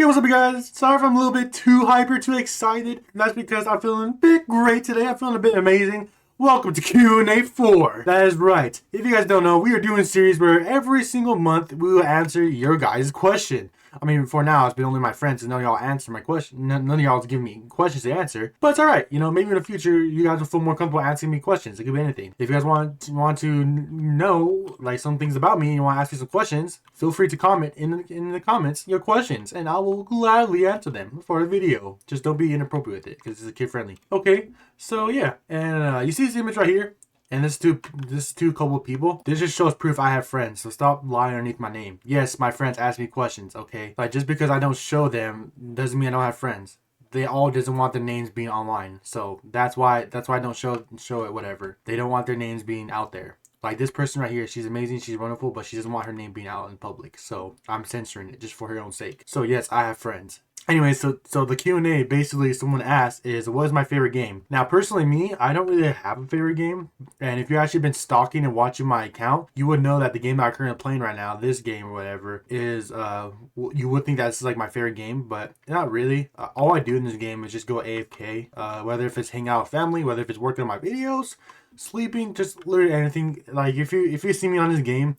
Yo, what's up, you guys? Sorry if I'm a little bit too hyper, too excited. That's because I'm feeling a bit great today. I'm feeling a bit amazing. Welcome to Q&A 4. That is right. If you guys don't know, we are doing a series where every single month we will answer your guys' question. I mean, for now, it's been only my friends, and none of y'all answer my question. None of y'all give me questions to answer. But it's alright. You know, maybe in the future, you guys will feel more comfortable asking me questions. It could be anything. If you guys want to know, like, some things about me and you want to ask me some questions, feel free to comment in the comments your questions, and I will gladly answer them for a video. Just don't be inappropriate with it, because it's kid-friendly. Okay, so yeah. And you see this image right here? And this two couple of people. This just shows proof I have friends. So stop lying underneath my name. Yes, my friends ask me questions, okay? Like, just because I don't show them doesn't mean I don't have friends. They all doesn't want their names being online. So that's why I don't show it, whatever. They don't want their names being out there. Like this person right here, she's amazing, she's wonderful, but she doesn't want her name being out in public. So I'm censoring it just for her own sake. So yes, I have friends. Anyway, so the Q&A, basically someone asked is, what is my favorite game? Now, personally, me, I don't really have a favorite game. And if you've actually been stalking and watching my account, you would know that the game that I'm currently playing right now, this game or whatever, is, you would think that's like my favorite game, but not really. All I do in this game is just go AFK, whether if it's hang out with family, whether if it's working on my videos, sleeping, just literally anything. Like, if you see me on this game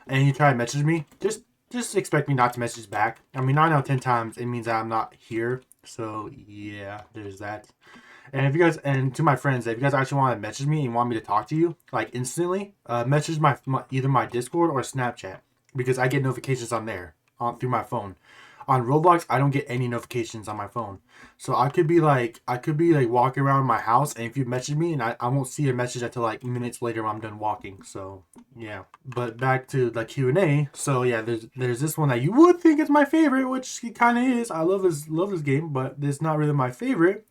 and you try to message me, just expect me not to message back. I mean, 9 out of 10 times, it means that I'm not here. So, yeah, there's that. And if you guys, and to my friends, if you guys actually want to message me and want me to talk to you, like, instantly, message either my Discord or Snapchat. Because I get notifications on there, through my phone. On Roblox, I don't get any notifications on my phone. So I could be like walking around my house, and if you message me, and I won't see a message until like minutes later when I'm done walking. So yeah. But back to the Q&A. So yeah, there's this one that you would think is my favorite, which it kind of is. I love this game, but it's not really my favorite.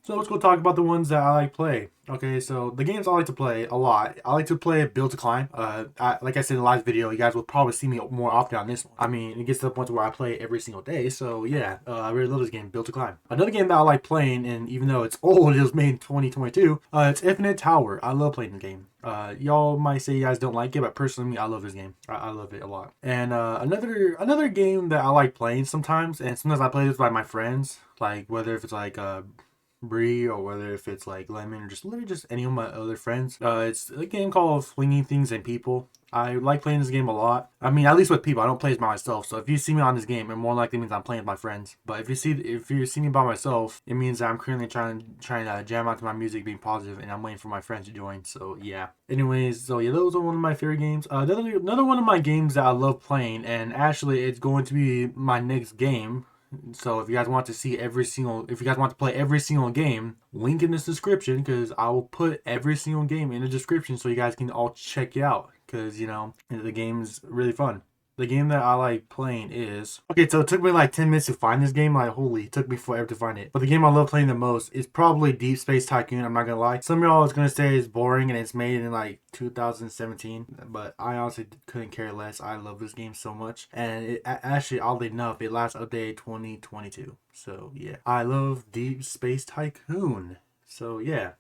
So let's go talk about the ones that I like play. Okay, so the games I like to play a lot. I like to play Build to Climb. Like I said in the last video, you guys will probably see me more often on this one. I mean, it gets to the point where I play it every single day. So yeah, I really love this game, Build to Climb. Another game that I like playing, and even though it's old, it was made in 2022. It's Infinite Tower. I love playing the game. Y'all might say you guys don't like it, but personally, I love this game. I love it a lot. And another game that I like playing sometimes, and sometimes I play this by my friends, like whether if it's like Bree, or whether if it's like Lemon, or just literally just any of my other friends. It's a game called Flinging Things and People. I like playing this game a lot. I mean, at least with people. I don't play it by myself. So if you see me on this game, it more likely means I'm playing with my friends. But if you see me by myself, it means that I'm currently trying to jam out to my music, being positive, and I'm waiting for my friends to join. So yeah. Anyways, so yeah, those are one of my favorite games. Another one of my games that I love playing, and actually it's going to be my next game. So if you guys want to see if you guys want to play every single game, link in this description, because I will put every single game in the description so you guys can all check it out, because you know the game's really fun. The game that I like playing is... Okay, so it took me like 10 minutes to find this game. Like, holy, it took me forever to find it. But the game I love playing the most is probably Deep Space Tycoon, I'm not gonna lie. Some of y'all is gonna say it's boring and it's made in like 2017. But I honestly couldn't care less. I love this game so much. And it actually, oddly enough, it last updated 2022. So, yeah. I love Deep Space Tycoon. So, yeah.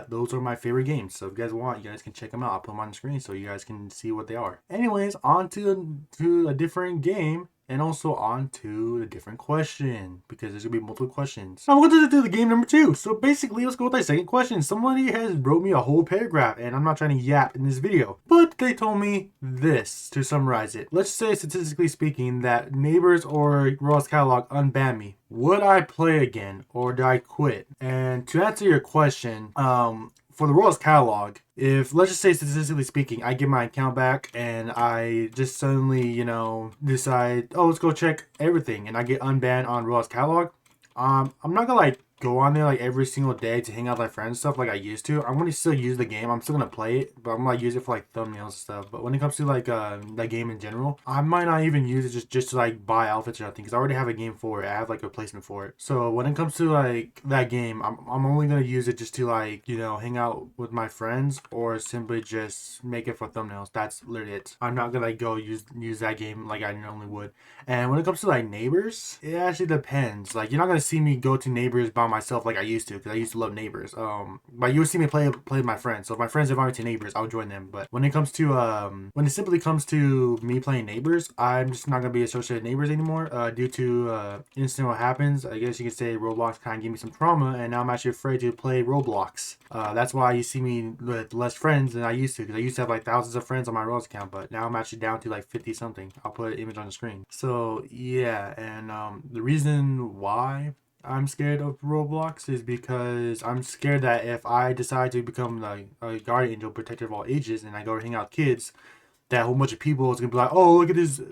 Those are my favorite games. So if you guys want, you guys can check them out. I'll put them on the screen so you guys can see what they are. Anyways, on to a different game, and also on to a different question, because there's gonna be multiple questions. I'm going to do the game number 2. So basically, let's go with my second question. Somebody has wrote me a whole paragraph, and I'm not trying to yap in this video, but they told me this to summarize it. Let's say, statistically speaking, that Neighbors or Royals Catalog unban me. Would I play again, or do I quit? And to answer your question, for the Royals Catalog, if, let's just say, statistically speaking, I get my account back and I just suddenly, you know, decide, oh, let's go check everything, and I get unbanned on Royals Catalog, I'm not gonna like go on there like every single day to hang out with my friends and stuff like I used to. I'm gonna still use the game. I'm still gonna play it, but I'm gonna like use it for like thumbnails and stuff. But when it comes to like that game in general, I might not even use it just to like buy outfits or something, because I already have a game for it. I have like a replacement for it. So when it comes to like that game, I'm only gonna use it just to like, you know, hang out with my friends, or simply just make it for thumbnails. That's literally it. I'm not gonna like go use that game like I normally would. And when it comes to like Neighbors, it actually depends. Like, you're not gonna see me go to Neighbors by by myself like I used to, because I used to love neighbors. But you would see me play with my friends. So if my friends invite me to neighbors, I would join them. But when it comes to when it simply comes to me playing neighbors, I'm just not gonna be associated with neighbors anymore. Due to instant what happens, I guess you could say Roblox kind of gave me some trauma, and now I'm actually afraid to play Roblox. That's why you see me with less friends than I used to, because I used to have like thousands of friends on my Roblox account, but now I'm actually down to like 50 something. I'll put an image on the screen. So yeah, and the reason why I'm scared of Roblox is because I'm scared that if I decide to become like a guardian angel protector of all ages and I go hang out with kids, that whole bunch of people is gonna be like, oh,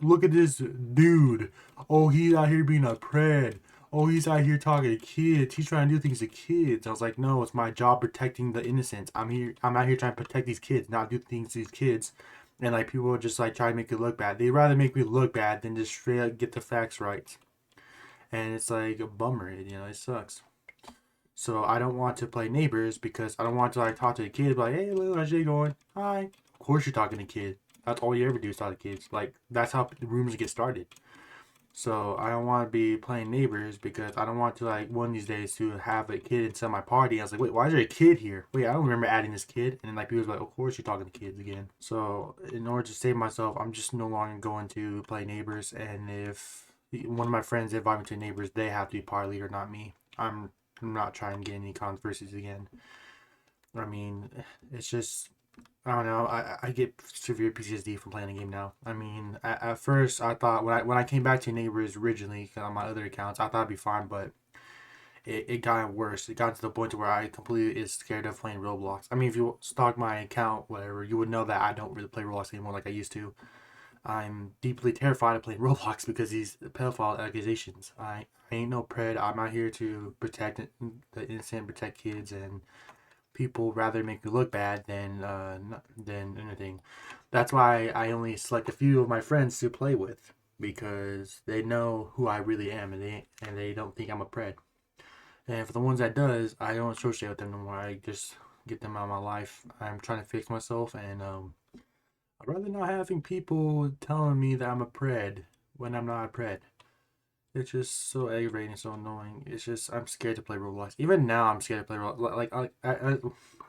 look at this dude. Oh, he's out here being a pred. Oh, he's out here talking to kids. He's trying to do things to kids. I was like, no, it's my job protecting the innocents. I'm out here trying to protect these kids, not do things to these kids. And like people are just like try to make it look bad. They'd rather make me look bad than just straight up get the facts right. And it's like a bummer, it sucks. So I don't want to play neighbors because I don't want to like talk to the kid, like, hey, little, how's your day going? Hi. Of course you're talking to kids. That's all you ever do is talk to kids. Like that's how the rumors get started. So I don't want to be playing neighbors because I don't want to like one of these days to have a kid inside my party. I was like, wait, why is there a kid here? Wait, I don't remember adding this kid. And then like people was like, of course you're talking to kids again. So in order to save myself, I'm just no longer going to play neighbors. And if one of my friends invite me to neighbors, they have to be party leader, not me. I'm not trying to get any controversies again. I mean, it's just I don't know. I get severe PTSD from playing the game now. I mean, at first I thought when I came back to neighbors originally on my other accounts, I thought it'd be fine, but it got worse. It got to the point to where I completely is scared of playing Roblox. I mean, if you stalk my account, whatever, you would know that I don't really play Roblox anymore like I used to. I'm deeply terrified of playing Roblox because these pedophile accusations. I ain't no pred. I'm out here to protect the innocent, protect kids, and people rather make me look bad than anything. That's why I only select a few of my friends to play with because they know who I really am and they don't think I'm a pred. And for the ones that does, I don't associate with them no more. I just get them out of my life. I'm trying to fix myself, and I'd rather not having people telling me that I'm a pred when I'm not a pred. It's just so aggravating, so annoying. It's just I'm scared to play Roblox. Even now, I'm scared to play Roblox.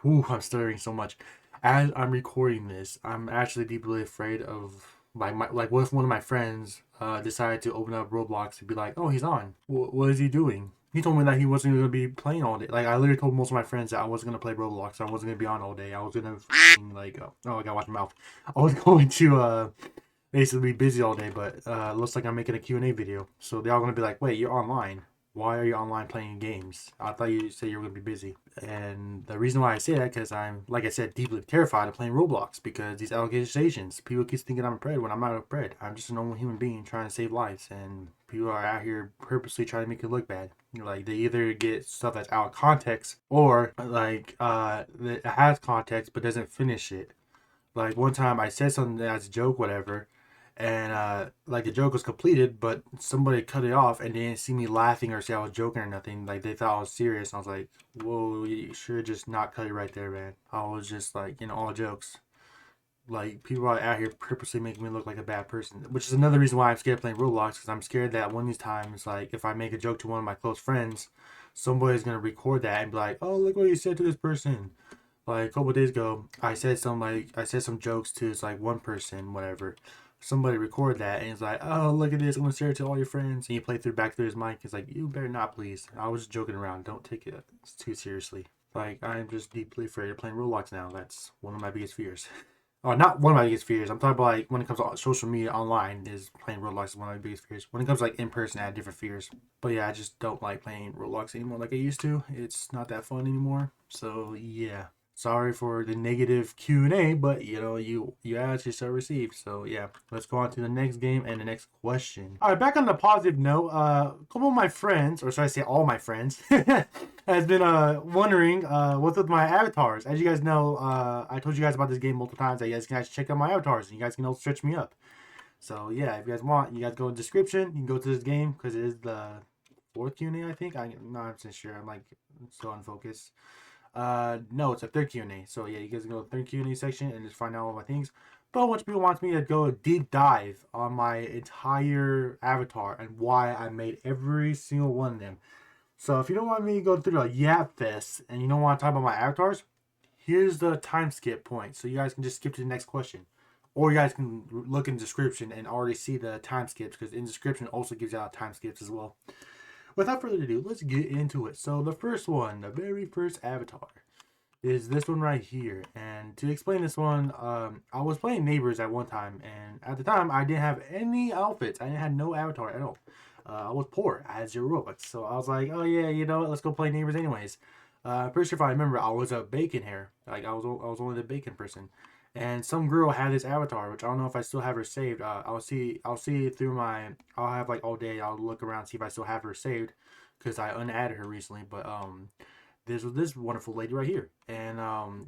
I'm stuttering so much. As I'm recording this, I'm actually deeply afraid of like what if one of my friends decided to open up Roblox and be like, oh, he's on. What is he doing? He told me that he wasn't going to be playing all day. Like I literally told most of my friends that I wasn't going to play Roblox. I wasn't going to be on all day. I was going to like oh I gotta watch my mouth. I was going to basically be busy all day, but looks like I'm making a Q&A video. So they're all going to be like, wait, you're online. Why are you online playing games? I thought you said you were going to be busy. And the reason why I say that, because I'm, like I said, deeply terrified of playing Roblox because these accusations, people keep thinking I'm a pred when I'm not a pred. I'm just a normal human being trying to save lives, and people are out here purposely trying to make it look bad. Like, they either get stuff that's out of context, or, like, that has context but doesn't finish it. Like, one time I said something as a joke, whatever, and like the joke was completed, but somebody cut it off and they didn't see me laughing or say I was joking or nothing. Like they thought I was serious. I was like, whoa, you should just not cut it right there, man. I was just like, all jokes. Like people are out here purposely making me look like a bad person, which is another reason why I'm scared of playing Roblox, because I'm scared that one of these times, like if I make a joke to one of my close friends, somebody's gonna record that and be like, oh, look what you said to this person. Like a couple of days ago, I said some jokes to it's like one person, whatever. Somebody record that and it's like, oh, look at this, I'm gonna share it to all your friends. And you play through back through his mic. It's like, you better not, please. I was just joking around. Don't take it too seriously. Like I'm just deeply afraid of playing Roblox now. That's one of my biggest fears. Oh, not one of my biggest fears. I'm talking about like when it comes to social media online, is playing Roblox is one of my biggest fears. When it comes to, like in person, I have different fears. But yeah, I just don't like playing Roblox anymore like I used to. It's not that fun anymore. So yeah. Sorry for the negative Q&A, but you asked, you shall receive. So yeah, let's go on to the next game and the next question. All right, back on the positive note, a couple of my friends, or should I say all my friends, has been wondering what's with my avatars. As you guys know, I told you guys about this game multiple times that you guys can actually check out my avatars and you guys can also stretch me up. So yeah, if you guys want, you guys go in the description. You can go to this game because it is the fourth Q&A, I think. I'm not 100% sure. I'm like so unfocused. No, it's a third Q&A. So yeah, you guys can go to the third Q&A section and just find out all my things. But a bunch of people want me to go deep dive on my entire avatar and why I made every single one of them. So if you don't want me to go through the Yap Fest and you don't want to talk about my avatars, here's the time skip point. So you guys can just skip to the next question. Or you guys can look in the description and already see the time skips, because in the description also gives out time skips as well. Without further ado, let's get into it. So the first one, the very first avatar, is this one right here. And to explain this one, I was playing Neighbors at one time, and at the time I didn't have any outfits. I didn't have no avatar at all. I was poor. I had 0 Robux, so I was like, oh yeah, you know what? Let's go play Neighbors anyways. Pretty sure if I remember, I was a bacon hair. Like I was only the bacon person. And some girl had this avatar, which I don't know if I still have her saved. I'll see through my. I'll have like all day. I'll look around, see if I still have her saved, because I unadded her recently. But this was this wonderful lady right here. And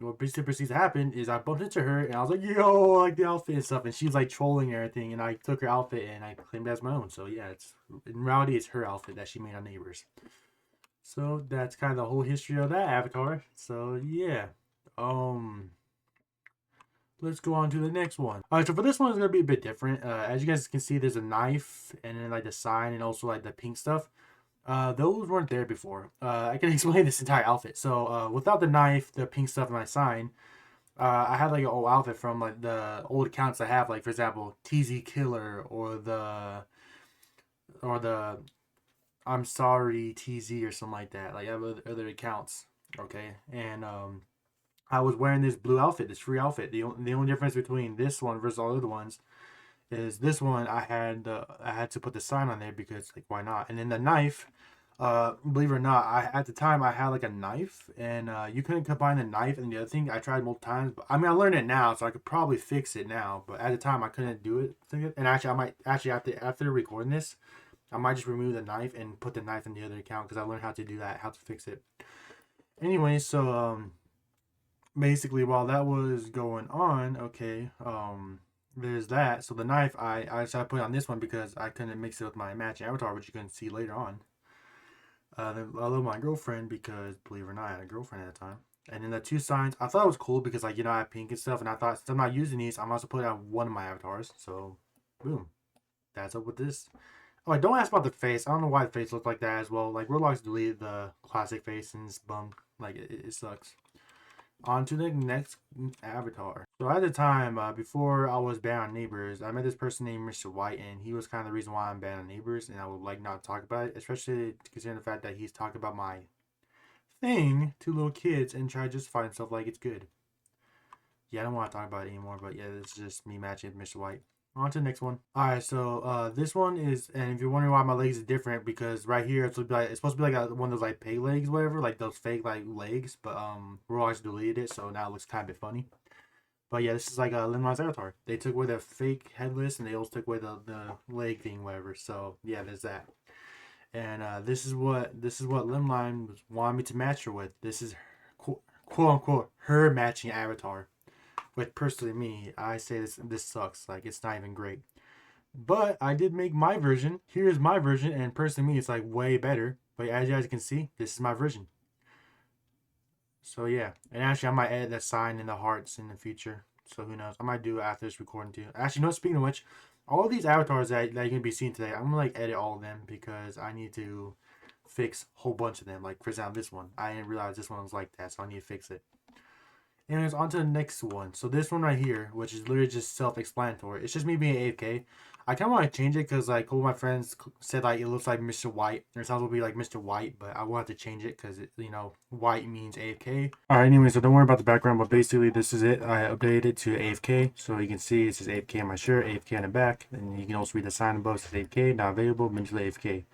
what basically proceeds to happen is I bumped into her and I was like, yo, I like the outfit and stuff. And she's like trolling and everything. And I took her outfit and I claimed it as my own. So yeah, it's in reality it's her outfit that she made on Neighbors. So that's kind of the whole history of that avatar. So yeah. Um let's go on to the next one. All right, so for this one, it's gonna be a bit different. As you guys can see, there's a knife and then like the sign and also like the pink stuff. Those weren't there before. I can explain this entire outfit. So without the knife, the pink stuff, and my sign, I had like an old outfit from like the old accounts I have, like for example, TZ Killer or the I'm sorry TZ or something like that. Like I have other accounts. Okay, and I was wearing this blue outfit, this free outfit. The only difference between this one versus all the other ones is this one I had to put the sign on there because like why not? And then the knife, believe it or not, I at the time I had like a knife and you couldn't combine the knife and the other thing. I tried multiple times, but I mean I learned it now, so I could probably fix it now. But at the time I couldn't do it. And actually I might actually after recording this, I might just remove the knife and put the knife in the other account because I learned how to do that, how to fix it. Anyway, so basically while that was going on, okay, there's that. So the knife I decided to put on this one because I couldn't mix it with my matching avatar, which you can see later on. I love my girlfriend because, believe it or not, I had a girlfriend at the time. And then the two signs, I thought it was cool because, like, I have pink and stuff. And I thought, since I'm not using these, I'm also putting on one of my avatars. So, boom. That's up with this. Oh, don't ask about the face. I don't know why the face looks like that as well. Like, Roblox deleted the classic face and it's bummed. Like, it sucks. On to the next avatar. So at the time, before I was banned on Neighbors, I met this person named Mr. White, and he was kind of the reason why I'm banned on Neighbors, and I would like not talk about it, especially considering the fact that he's talking about my thing to little kids and try to justify himself like it's good. Yeah, I don't want to talk about it anymore, but yeah, this is just me matching Mr. White. On to the next one. Alright, so this one is, and if you're wondering why my legs is different, because right here it's supposed to be like one of those like peg legs, whatever, like those fake like legs, but Royals deleted it, so now it looks kind of a bit funny. But yeah, this is like a Limeline's avatar. They took away the fake headless, and they also took away the leg thing, whatever. So yeah, there's that. And this is what Limline was wanting me to match her with. This is quote unquote her matching avatar. With personally me, I say this sucks. Like it's not even great. But I did make my version. Here's my version, and personally me, it's like way better. But as you guys can see, this is my version. So yeah, and actually I might add that sign in the hearts in the future. So who knows? I might do it after this recording too. Actually, no. Speaking of which, all of these avatars that you're gonna be seeing today, I'm gonna like edit all of them because I need to fix a whole bunch of them. Like for example, this one. I didn't realize this one was like that, so I need to fix it. Anyways, on to the next one. So this one right here, which is literally just self-explanatory. It's just me being AFK. I kind of want to change it because like all my friends said like it looks like Mr. White. Or it sounds like be like Mr. White, but I will have to change it because white means AFK. Alright, anyway, so don't worry about the background, but basically this is it. I updated it to AFK. So you can see it says AFK on my shirt, AFK on the back. And you can also read the sign above, it says AFK, not available, mentally AFK.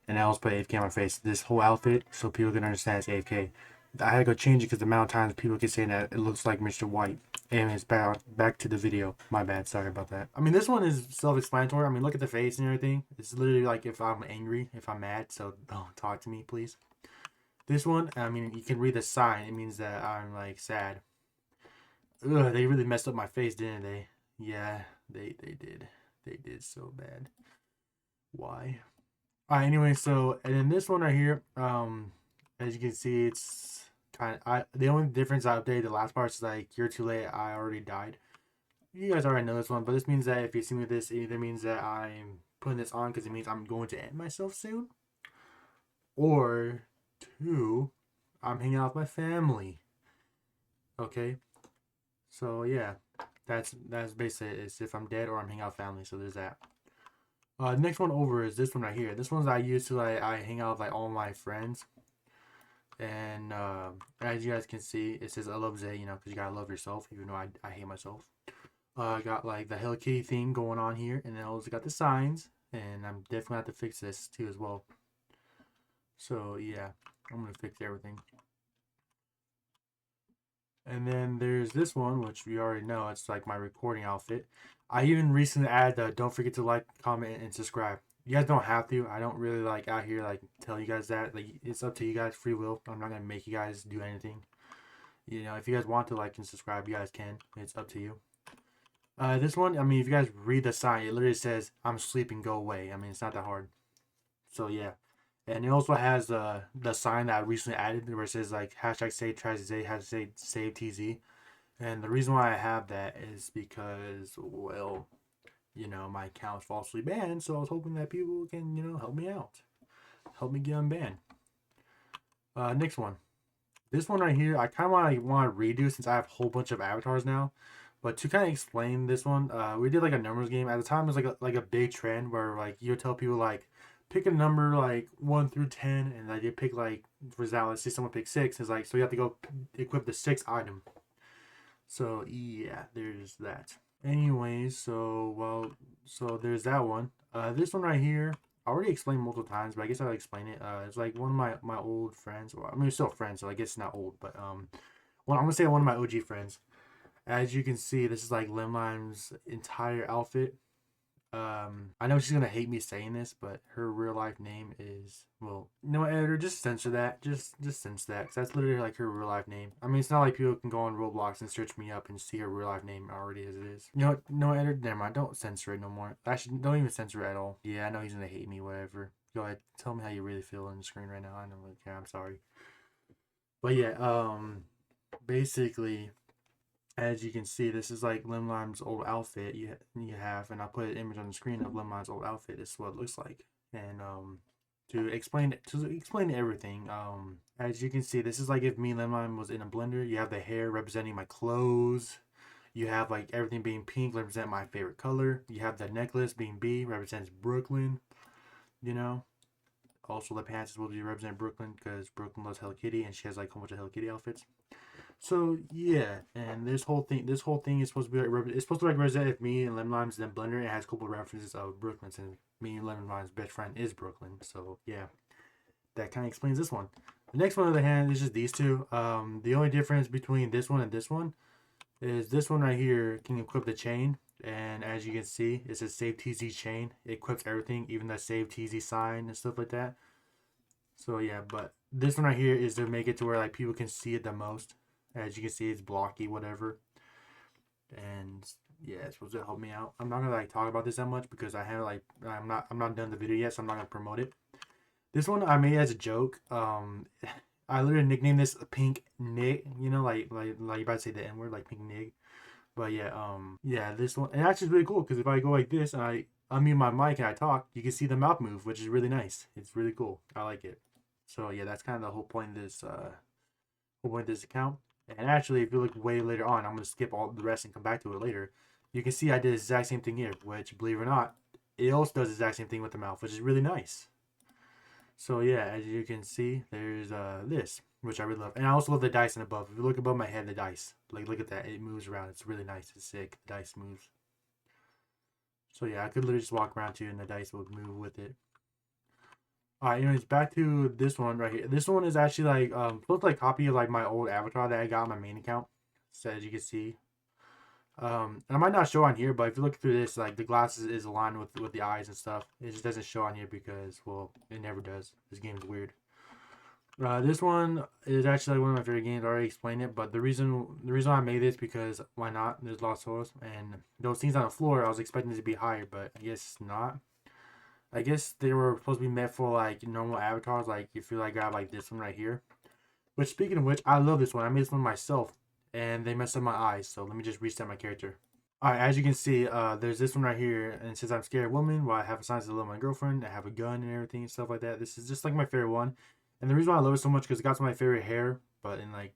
And I also put AFK on my face. This whole outfit so people can understand it's AFK. I had to go change it because the amount of times people keep saying that it looks like Mr. White. And it's back to the video. My bad. Sorry about that. I mean, this one is self-explanatory. I mean, look at the face and everything. It's literally like if I'm angry, if I'm mad. So don't talk to me, please. This one, I mean, you can read the sign. It means that I'm like sad. Ugh, they really messed up my face, didn't they? Yeah, they did. They did so bad. Why? Alright, anyway, so and then this one right here, as you can see, it's kind of the only difference I updated the last part is like you're too late. I already died. You guys already know this one, but this means that if you see me with this, it either means that I'm putting this on because it means I'm going to end myself soon, or 2, I'm hanging out with my family. Okay, so yeah, that's basically it. It's if I'm dead or I'm hanging out with family. So there's that. Next one over is this one right here. This one's I used to like I hang out with like all my friends, and as you guys can see, it says I love Zay, you know, because you gotta love yourself, even though I hate myself. I got like the Hello Kitty theme going on here, and then I also got the signs, and I'm definitely gonna have to fix this too as well. So yeah, I'm gonna fix everything. And then there's this one, which we already know. It's like my recording outfit. I even recently added don't forget to like, comment, and subscribe. You guys don't have to. I don't really like out here like tell you guys that. Like it's up to you guys, free will. I'm not gonna make you guys do anything. You know, if you guys want to like and subscribe, you guys can. It's up to you. This one, I mean, if you guys read the sign, it literally says, "I'm sleeping, go away." I mean, it's not that hard. So yeah. And it also has the sign that I recently added where it says like hashtag save Trashy Zay, hashtag save TZ. And the reason why I have that is because, well, you know, my account is falsely banned, so I was hoping that people can, you know, help me out. Help me get unbanned. Next one. This one right here, I kind of want to redo since I have a whole bunch of avatars now. But to kind of explain this one, we did like a numbers game. At the time, it was like a big trend where like you would tell people like pick a number like 1 through 10, and like you pick like for example, let's say someone pick 6. It's like so you have to go equip the 6th item. So yeah, there's that. Anyways, so there's that one. This one right here, I already explained multiple times, but I guess I'll explain it. It's like one of my old friends. Well, I mean, we're still friends, so I guess not old, but one I'm gonna say one of my OG friends. As you can see, this is like Limelime's entire outfit. I know she's gonna hate me saying this, but her real life name is, well, you know what, editor, just censor that. Just censor that, because that's literally like her real life name. I mean, it's not like people can go on Roblox and search me up and see her real life name already as it is. You know what, no editor, never mind. Don't censor it no more. Actually, don't even censor it at all. Yeah, I know he's gonna hate me. Whatever. Go ahead, tell me how you really feel on the screen right now. I don't really care. I'm sorry. But yeah, basically, as you can see, this is like Limelime's old outfit you have, and I put an image on the screen of Limelime's old outfit. This is what it looks like, and to explain everything, as you can see, this is like if me and Limelime's was in a blender. You have the hair representing my clothes. You have like everything being pink, represent my favorite color. You have the necklace being B, represents Brooklyn. You know. Also, the pants will be represent Brooklyn because Brooklyn loves Hello Kitty, and she has like a whole bunch of Hello Kitty outfits. So yeah, and this whole thing is supposed to be like, it's supposed to represent if me and Lemon Lime's then blender. It has a couple of references of Brooklyn, and me and Lemon Lime's best friend is Brooklyn. So yeah, that kind of explains this one. The next one, on the other hand, is just these two. The only difference between this one and this one is this one right here can equip the chain, and as you can see, it says Save TZ chain. It equips everything, even the Save TZ sign and stuff like that. So yeah, but this one right here is to make it to where like people can see it the most. As you can see, it's blocky, whatever. And yeah, it's supposed to help me out. I'm not gonna like talk about this that much because I have like I'm not done the video yet, so I'm not gonna promote it. This one I made as a joke. I literally nicknamed this Pink Nig. You know, like you about to say the N word, like Pink Nig. But yeah, yeah, this one, and actually it's really cool because if I go like this and I unmute my mic and I talk, you can see the mouth move, which is really nice. It's really cool. I like it. So yeah, that's kind of the whole point of this account. And actually, if you look way later on, I'm going to skip all the rest and come back to it later. You can see I did the exact same thing here, which, believe it or not, it also does the exact same thing with the mouth, which is really nice. So yeah, as you can see, there's this, which I really love. And I also love the dice and above. If you look above my head, the dice. Like, look at that. It moves around. It's really nice. It's sick. The dice moves. So yeah, I could literally just walk around too, and the dice would move with it. Alright, anyways, back to this one right here. This one is actually like looks like a copy of like my old avatar that I got on my main account. So as you can see. And I might not show on here, but if you look through this, like the glasses is aligned with the eyes and stuff. It just doesn't show on here because, well, it never does. This game is weird. This one is actually like one of my favorite games. I already explained it, but the reason I made this because why not? There's lost souls, and those things on the floor I was expecting to be higher, but I guess not. I guess they were supposed to be meant for like normal avatars. Like if you like grab like this one right here. Which speaking of which, I love this one. I made this one myself, and they messed up my eyes. So let me just reset my character. All right, as you can see, there's this one right here, and it says I'm scared woman. While I have a signs to love my girlfriend, I have a gun and everything and stuff like that. This is just like my favorite one, and the reason why I love it so much because it got some of my favorite hair, but in like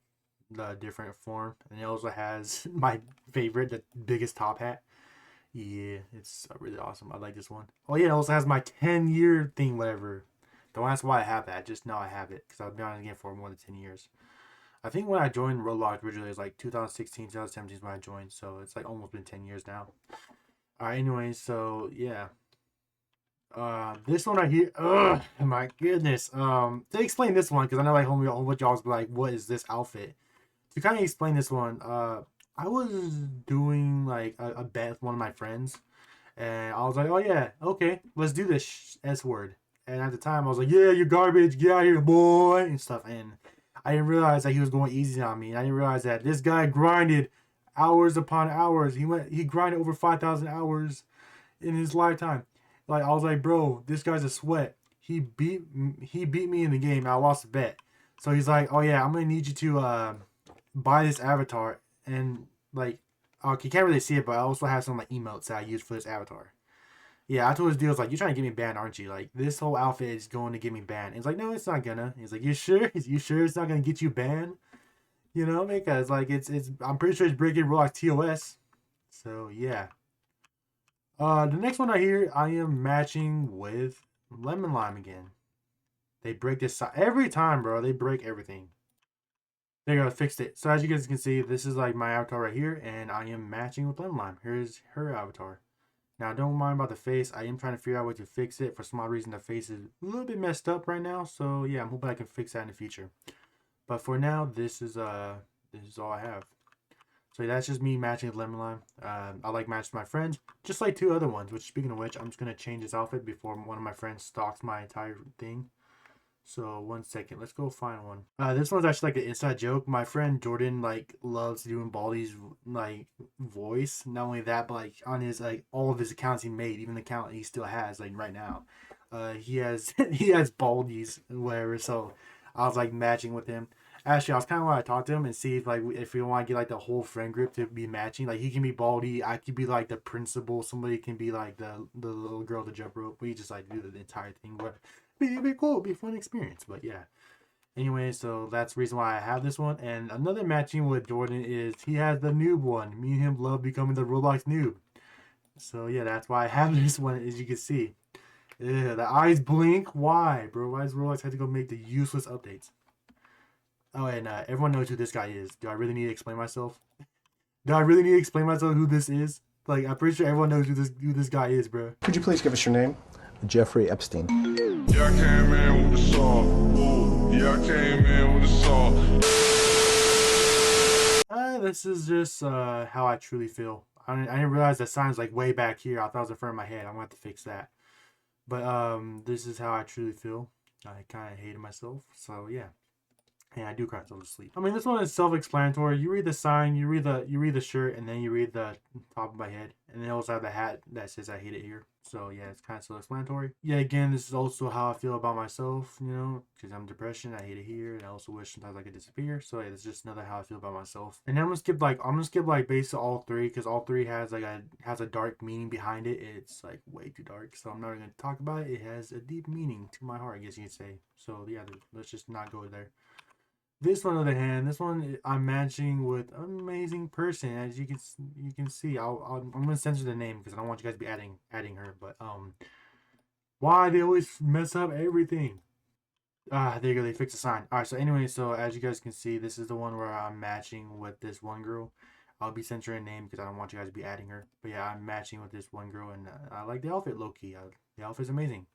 the different form, and it also has my favorite, the biggest top hat. Yeah, it's really awesome. I like this one. Oh yeah, it also has my 10-year thing, whatever. Don't ask why I have that. Just know I have it because I've been on the game for more than 10 years. I think when I joined Roblox originally, it was like 2016, 2017 is when I joined, so it's like almost been 10 years now. Alright, anyway, so yeah. This one right here, ugh, my goodness. To explain this one, because I know like homie, a whole bunch of y'all was like, what is this outfit? To kind of explain this one, I was doing like a bet with one of my friends, and I was like, oh yeah, okay, let's do this S word. And at the time, I was like, yeah, you're garbage, get out of here, boy, and stuff. And I didn't realize that he was going easy on me. And I didn't realize that this guy grinded hours upon hours. He grinded over 5,000 hours in his lifetime. Like I was like, bro, this guy's a sweat. He beat me in the game. I lost the bet. So he's like, oh yeah, I'm gonna need you to buy this avatar. And like, you can't really see it, but I also have some like emotes that I use for this avatar. Yeah, I told his deal, like, you're trying to get me banned, aren't you? Like, this whole outfit is going to get me banned. He's like, no, it's not gonna. He's like, you sure? You sure it's not gonna get you banned? You know, because like I'm pretty sure it's breaking Roblox TOS. So yeah. The next one right here, I am matching with Lemon Lime again. They break this every time, bro. They break everything. There you go, fixed it. So as you guys can see, this is like my avatar right here, and I am matching with Lemon Lime. Here's her avatar. Now, don't mind about the face. I am trying to figure out a way to fix it. For some odd reason, the face is a little bit messed up right now. So yeah, I'm hoping I can fix that in the future. But for now, this is all I have. So that's just me matching with Lemon Lime. I like matching my friends, just like two other ones. Which, speaking of which, I'm just gonna change this outfit before one of my friends stalks my entire thing. So 1 second, let's go find one. This one's actually like an inside joke. My friend Jordan like loves doing Baldi's like voice. Not only that, but like on his like all of his accounts he made, even the account he still has like right now, he has he has Baldi's and whatever. So I was like matching with him. Actually, I was kind of want to talk to him and see if we want to get like the whole friend group to be matching. Like he can be Baldi, I could be like the principal, somebody can be like the little girl to jump rope. We just like do the entire thing. But be cool, be a fun experience. But yeah. Anyway, so that's the reason why I have this one. And another matching with Jordan is he has the noob one. Me and him love becoming the Roblox noob. So yeah, that's why I have this one, as you can see. Yeah, the eyes blink. Why, bro? Why does Roblox have to go make the useless updates? Oh, and everyone knows who this guy is. Do I really need to explain myself? Do I really need to explain myself who this is? Like, I'm pretty sure everyone knows who this guy is, bro. Could you please give us your name? Jeffrey Epstein. Yeah, I came in with the saw. Ooh, yeah, I came in with the saw. This is just how I truly feel. I didn't realize that sign's like way back here. I thought it was in front of my head. I'm gonna have to fix that. But this is how I truly feel. I kind of hated myself. So yeah. And I do cry myself to sleep. I mean, this one is self-explanatory. You read the sign, you read the shirt, and then you read the top of my head, and then also have the hat that says "I hate it here." So yeah, it's kind of self-explanatory. Yeah, again, this is also how I feel about myself. You know, because I'm depression, I hate it here, and I also wish sometimes I could disappear. So yeah, it's just another how I feel about myself. And then I'm gonna skip like basically all three because all three has a dark meaning behind it. It's like way too dark, so I'm not gonna talk about it. It has a deep meaning to my heart, I guess you could say. So yeah, let's just not go there. This one, on the other hand, this one I'm matching with an amazing person. As you can see, I'm gonna censor the name because I don't want you guys to be adding her. But why they always mess up everything? There you go. They fixed the sign. All right. So anyway, so as you guys can see, this is the one where I'm matching with this one girl. I'll be censoring name because I don't want you guys to be adding her. But yeah, I'm matching with this one girl, and I like the outfit, low key. The outfit's amazing.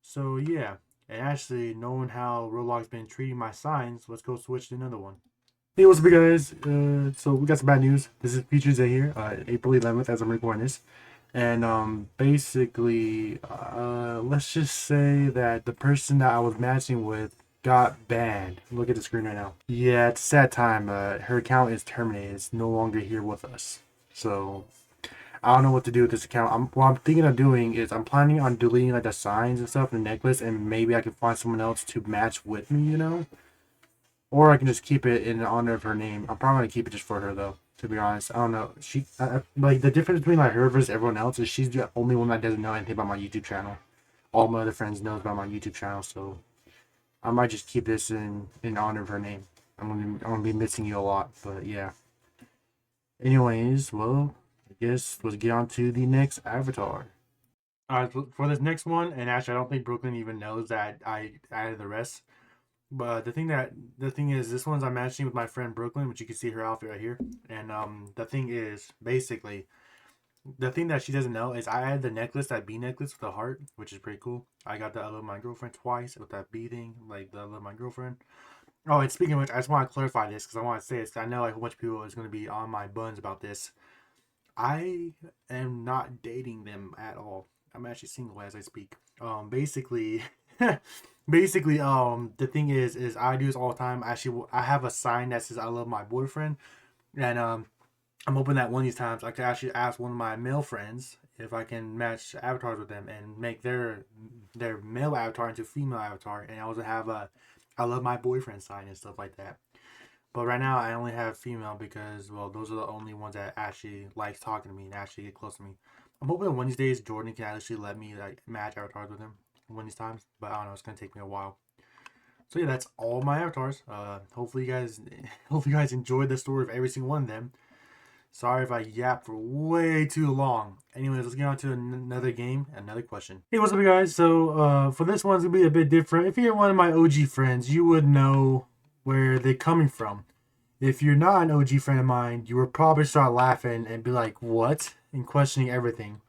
So yeah. And actually, knowing how Roblox been treating my signs, let's go switch to another one. Hey, what's up, guys? So we got some bad news. This is Trashy Zay here, April 11th, as I'm recording this. And basically, let's just say that the person that I was matching with got banned. Look at the screen right now. Yeah, it's a sad time. Her account is terminated. It's no longer here with us. So I don't know what to do with this account. What I'm thinking of doing is I'm planning on deleting like the signs and stuff, the necklace, and maybe I can find someone else to match with me, you know? Or I can just keep it in honor of her name. I'm probably gonna keep it just for her though. To be honest, I don't know. Like the difference between like her versus everyone else is she's the only one that doesn't know anything about my YouTube channel. All my other friends knows about my YouTube channel, so I might just keep this in honor of her name. I'm gonna be missing you a lot, but yeah. Anyways, well, I guess let's get on to the next avatar. Alright, for this next one, and actually I don't think Brooklyn even knows that I added the rest. But the thing is, this one's I'm matching with my friend Brooklyn, which you can see her outfit right here. And the thing is, basically, the thing that she doesn't know is I added the necklace, that bee necklace with a heart, which is pretty cool. I got the I love my girlfriend twice with that bee thing, like the I love my girlfriend. Oh, and speaking of which, I just want to clarify this because I want to say this. 'Cause I know like a bunch of people is going to be on my buns about this. I am not dating them at all. I'm actually single as I speak. Basically, basically, the thing is I do this all the time. Actually, I have a sign that says I love my boyfriend, and I'm hoping that one of these times I can actually ask one of my male friends if I can match avatars with them and make their male avatar into female avatar, and I also have a I love my boyfriend sign and stuff like that. But right now I only have female because well those are the only ones that actually likes talking to me and actually get close to me. I'm hoping one of these days Jordan can actually let me like match avatars with him one of these times, but I don't know, it's gonna take me a while. So yeah, that's all my avatars. Hopefully you guys enjoyed the story of every single one of them. Sorry if I yapped for way too long. Anyways, let's get on to another game, another question. Hey, what's up, guys? So, for this one's gonna be a bit different. If you're one of my OG friends, you would know where they're coming from. If you're not an OG friend of mine, you would probably start laughing and be like, "What?" and questioning everything.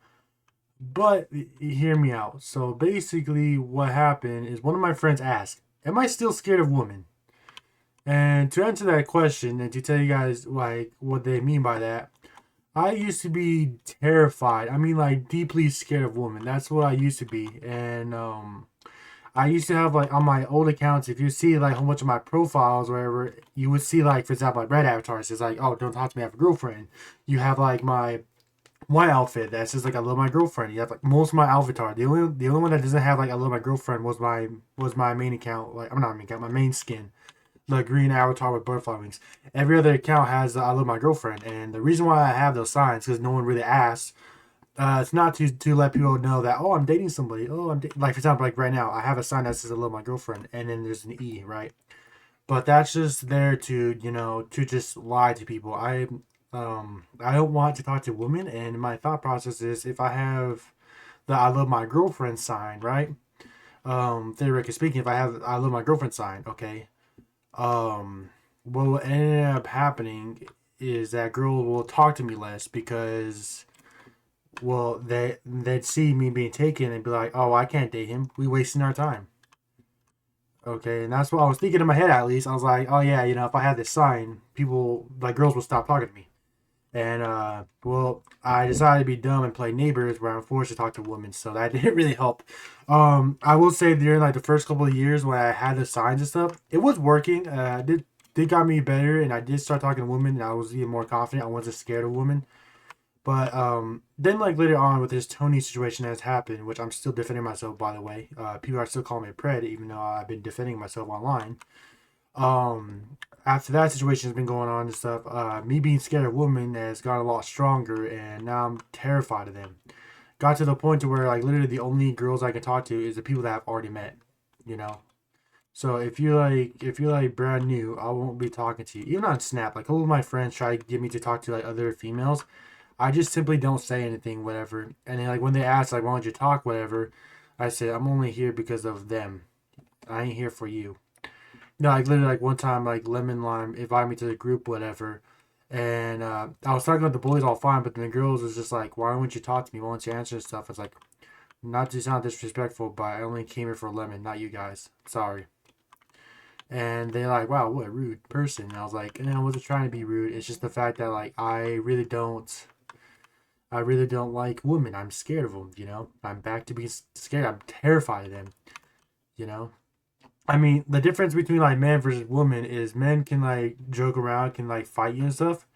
But hear me out. So basically, what happened is one of my friends asked, "Am I still scared of women?" And to answer that question and to tell you guys like what they mean by that, I used to be terrified. I mean like deeply scared of women. That's what I used to be. And I used to have like on my old accounts, if you see like a bunch of my profiles or whatever, you would see like for example like red avatars. It's like, oh, don't talk to me, I have a girlfriend. You have like my white outfit that says like I love my girlfriend. You have like most of my avatar. The only one that doesn't have like I love my girlfriend was my main account. Like I'm not main account, my main skin. The green avatar with butterfly wings. Every other account has I love my girlfriend, and the reason why I have those signs because no one really asks. It's not to let people know that I'm dating somebody. Like for example, like right now, I have a sign that says I love my girlfriend, and then there's an E, right? But that's just there to to just lie to people. I don't want to talk to women, and my thought process is if I have the I love my girlfriend sign, right? Theoretically speaking, if I have I love my girlfriend sign, okay. What will end up happening is that girl will talk to me less because, well, they'd see me being taken and be like, oh, I can't date him. We wasting our time. Okay, and that's what I was thinking in my head at least. I was like, oh yeah, if I had this sign, people like girls will stop talking to me. And well, I decided to be dumb and play neighbors where I'm forced to talk to women, so that didn't really help. I will say during like the first couple of years when I had the signs and stuff, it was working. Did got me better, and I did start talking to women, and I was even more confident. I wasn't scared of women. But then like later on with this Tony situation that has happened, which I'm still defending myself by the way. People are still calling me a pred, even though I've been defending myself online. After that situation has been going on and stuff, me being scared of women has got a lot stronger, and now I'm terrified of them. Got to the point to where like literally the only girls I can talk to is the people that I've already met, you know. So if you're like brand new, I won't be talking to you. Even on Snap, like all of my friends try to get me to talk to like other females. I just simply don't say anything, whatever. And then like when they ask like why don't you talk, whatever, I say I'm only here because of them. I ain't here for you. No, like literally, like one time, like Lemon Lime invited me to the group, whatever, and I was talking about the boys all fine, but then the girls was just like, "Why wouldn't you talk to me? Why don't you answer stuff?" It's like, not to sound disrespectful, but I only came here for Lemon, not you guys. Sorry. And they're like, "Wow, what a rude person." And I was like, "I wasn't trying to be rude. It's just the fact that like I really don't like women. I'm scared of them. I'm back to being scared. I'm terrified of them. You know." I mean, the difference between like man versus woman is men can like joke around, can like fight you and stuff,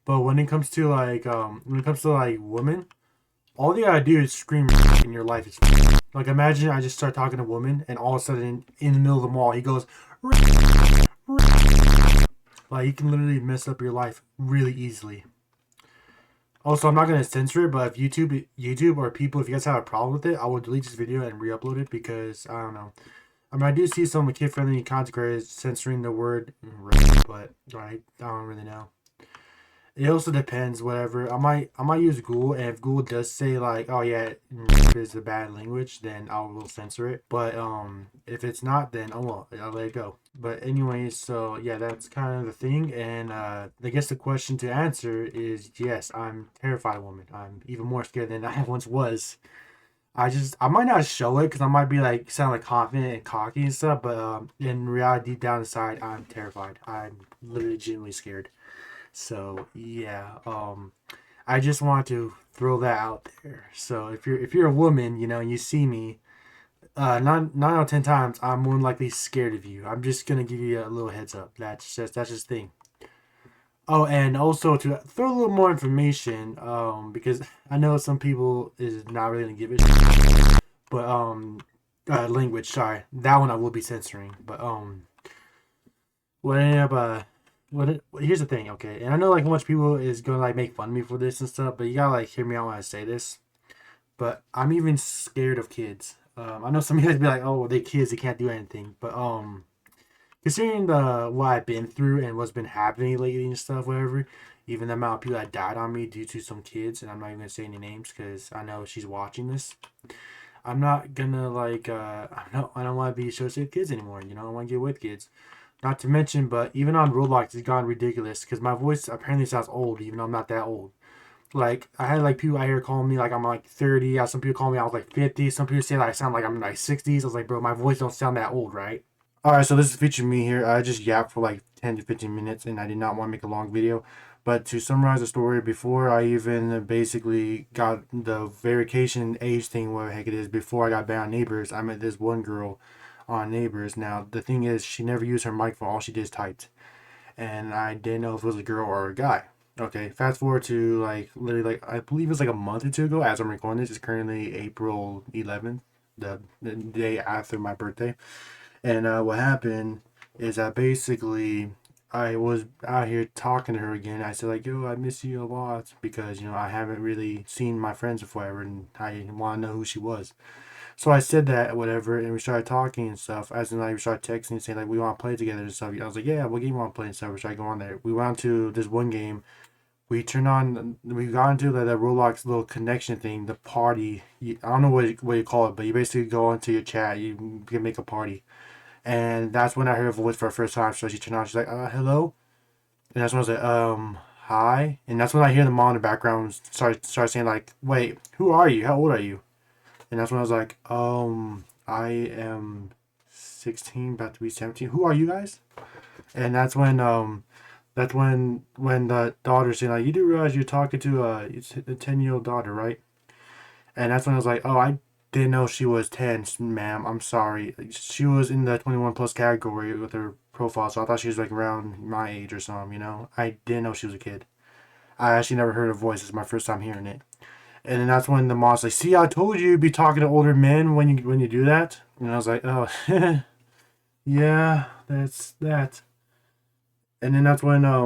but when it comes to like women, all you gotta do is scream and your life is like imagine I just start talking to a woman and all of a sudden in the middle of the mall he goes Like, you can literally mess up your life really easily. Also, I'm not gonna censor it, but if YouTube or people, if you guys have a problem with it, I will delete this video and re-upload it because I don't know. I mean, I do see some kid-friendly content creators censoring the word rape, but I don't really know. It also depends. Whatever. I might use Google, and if Google does say like, oh yeah, rape is a bad language, then I will censor it. But if it's not, then oh well, I'll let it go. But anyways, so yeah, that's kind of the thing. And I guess the question to answer is yes, I'm terrified of women. I'm even more scared than I once was. I might not show it because I might be like sound like confident and cocky and stuff, but in reality, deep down inside, I'm terrified. I'm literally genuinely scared. So yeah, I just want to throw that out there. So if you're a woman, and you see me, nine out of 10 times, I'm more than likely scared of you. I'm just gonna give you a little heads up. That's just the thing. Oh, and also to throw a little more information, because I know some people is not really gonna give it, but language. Sorry, that one I will be censoring. But what ended up here's the thing, okay, and I know like a bunch of people is gonna like make fun of me for this and stuff, but you gotta like hear me out when I say this. But I'm even scared of kids. I know some of you guys be like, oh, well, they kids, they can't do anything, but considering the what I've been through and what's been happening lately and stuff, whatever, even the amount of people that died on me due to some kids, and I'm not even gonna say any names because I know she's watching this. I'm not gonna like I don't want to be associated with kids anymore. I don't want to get with kids. Not to mention, but even on Roblox, it's gotten ridiculous because my voice apparently sounds old, even though I'm not that old. Like, I had like people out here calling me like I'm like 30. Some people call me I was like 50. Some people say that I sound like I'm like 60s. I was like, bro, my voice don't sound that old, right? Alright, so this is featuring me here. I just yapped for like 10 to 15 minutes and I did not want to make a long video. But to summarize the story, before I even basically got the verification age thing, whatever the heck it is, before I got banned on Neighbors, I met this one girl on Neighbors. Now, the thing is, she never used her microphone. All she did is typed. And I didn't know if it was a girl or a guy. Okay, fast forward to like literally like I believe it was like a month or two ago as I'm recording this. It's currently April 11th, the day after my birthday. And what happened is that basically I was out here talking to her again. I said like, yo, I miss you a lot because I haven't really seen my friends before ever, and I want to know who she was. So I said that whatever, and we started talking and stuff. As in, like, we started texting and saying like we want to play together and stuff. I was like, yeah, what game you want to play and stuff. We started going on there. We went to this one game. We got into the Roblox little connection thing, the party. I don't know what you call it, but you basically go into your chat. You can make a party. And that's when I heard her voice for the first time. So she turned on. She's like, hello. And that's when I was like, hi. And that's when I hear the mom in the background start saying like, wait, who are you? How old are you? And that's when I was like, I am 16, about to be 17. Who are you guys? And that's when the daughter's saying like, you do realize you're talking to a 10-year-old daughter, right? And that's when I was like, oh, I didn't know she was 10, ma'am. I'm sorry. She was in the 21 plus category with her profile, so I thought she was like around my age or something. I didn't know she was a kid. I actually never heard her voice. It's my first time hearing it. And then that's when the mom's like, see, I told you you'd be talking to older men when you do that. And I was like, oh, yeah, that's that. And then that's when I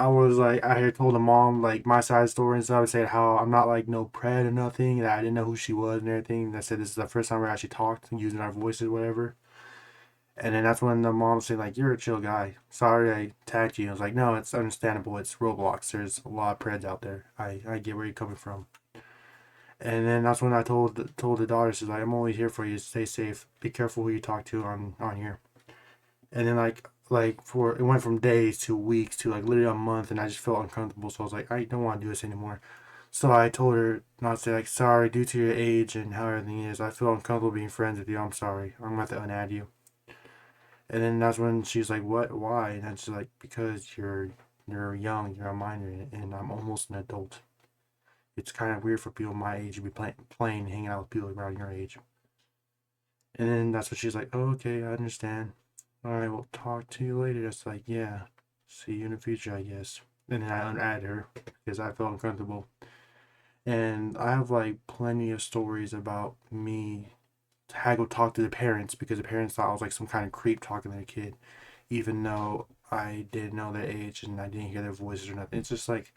was like, I had told the mom like my side of the story and stuff. I said how I'm not like no pred or nothing. That I didn't know who she was and everything. And I said this is the first time we actually talked using our voices, whatever. And then that's when the mom said like, you're a chill guy. Sorry I attacked you. I was like, no, it's understandable. It's Roblox. There's a lot of preds out there. I get where you're coming from. And then that's when I told the daughter, she's like, I'm only here for you. Stay safe. Be careful who you talk to on here. And then like for it went from days to weeks to like literally a month, and I just felt uncomfortable. So I was like, I don't want to do this anymore. So I told her not to say like, sorry, due to your age and how everything is, I feel uncomfortable being friends with you. I'm sorry. I'm gonna have to unadd you. And then that's when she's like, what? Why? And I'm just like, because you're young, you're a minor, and I'm almost an adult. It's kind of weird for people my age to be playing, hanging out with people around your age. And then that's what she's like, oh, okay, I understand. All right, we'll talk to you later. It's like, yeah, see you in the future, I guess. And then I unadded her because I felt uncomfortable. And I have like plenty of stories about me had to go talk to the parents because the parents thought I was like some kind of creep talking to their kid, even though I didn't know their age and I didn't hear their voices or nothing. It's just like,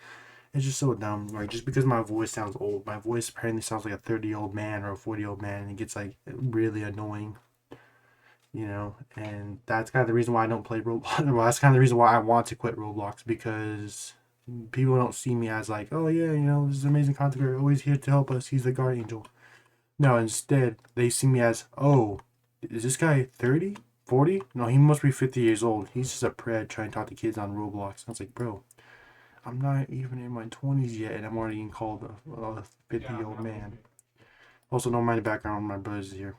it's just so dumb. Like, just because my voice sounds old, my voice apparently sounds like a 30-year-old man or a 40-year-old man, and it gets like really annoying, you know. And that's kind of the reason why I don't play Roblox. Well, that's kind of the reason why I want to quit Roblox, because people don't see me as like, oh yeah, you know, this is amazing content creator, always here to help us. He's the guard angel. No, instead they see me as, oh, is this guy 30, 40? No, he must be 50 years old. He's just a pred trying to talk to kids on Roblox. I was like, bro, I'm not even in my 20s yet, and I'm already getting called a 50-year-old man. Also, don't mind the background, my brother's here.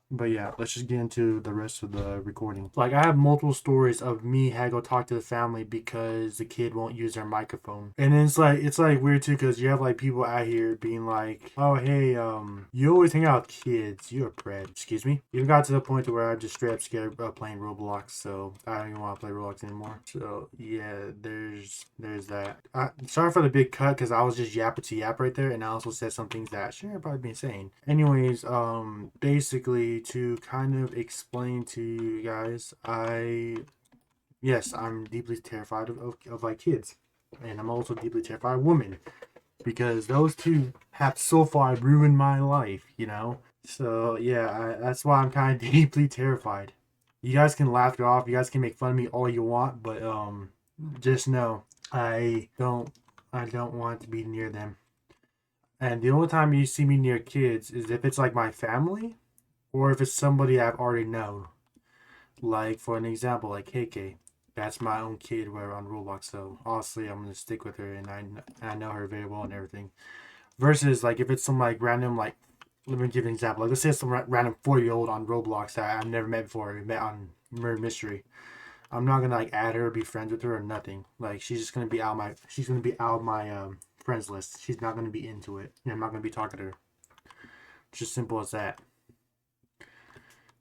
But yeah, let's just get into the rest of the recording. Like, I have multiple stories of me had to go talk to the family because the kid won't use their microphone. And then it's like weird too, because you have like people out here being like, oh hey, you always hang out with kids, you're a pred. Excuse me? Even got to the point to where I'm just straight up scared of playing Roblox, so I don't even want to play Roblox anymore. So yeah, there's that. Sorry for the big cut, because I was just yapping to yap right there, and I also said some things that shouldn't have probably been saying. Anyways, basically, to kind of explain to you guys, yes, I'm deeply terrified of like kids, and I'm also deeply terrified of women, because those two have so far ruined my life, you know. So yeah, that's why I'm kind of deeply terrified. You guys can laugh it off, you guys can make fun of me all you want, but just know I don't want to be near them. And the only time you see me near kids is if it's like my family, or if it's somebody I've already known. Like, for an example, like KK. That's my own kid, we're on Roblox, so obviously I'm going to stick with her, and I know her very well and everything. Versus, like, if it's some, like, random, like, let me give you an example. Like, let's say it's some random 40-year-old on Roblox that I've never met before, we met on Murder Mystery. I'm not going to, like, add her or be friends with her or nothing. Like, she's just going to be out of my friends list. She's not going to be into it, and I'm not going to be talking to her. It's just simple as that.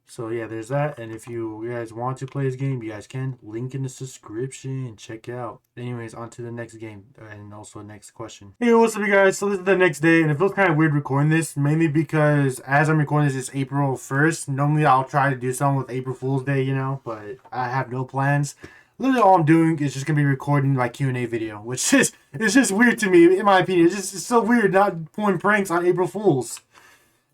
So yeah, there's that, and if you guys want to play this game, you guys can. Link in the description. Check it out. Anyways, on to the next game, and also next question. Hey, what's up, you guys? So this is the next day, and it feels kind of weird recording this, mainly because as I'm recording this, it's April 1st. Normally, I'll try to do something with April Fool's Day, you know, but I have no plans. Literally, all I'm doing is just gonna be recording my Q&A video, which is it's just weird to me, in my opinion. It's so weird not pulling pranks on April Fools.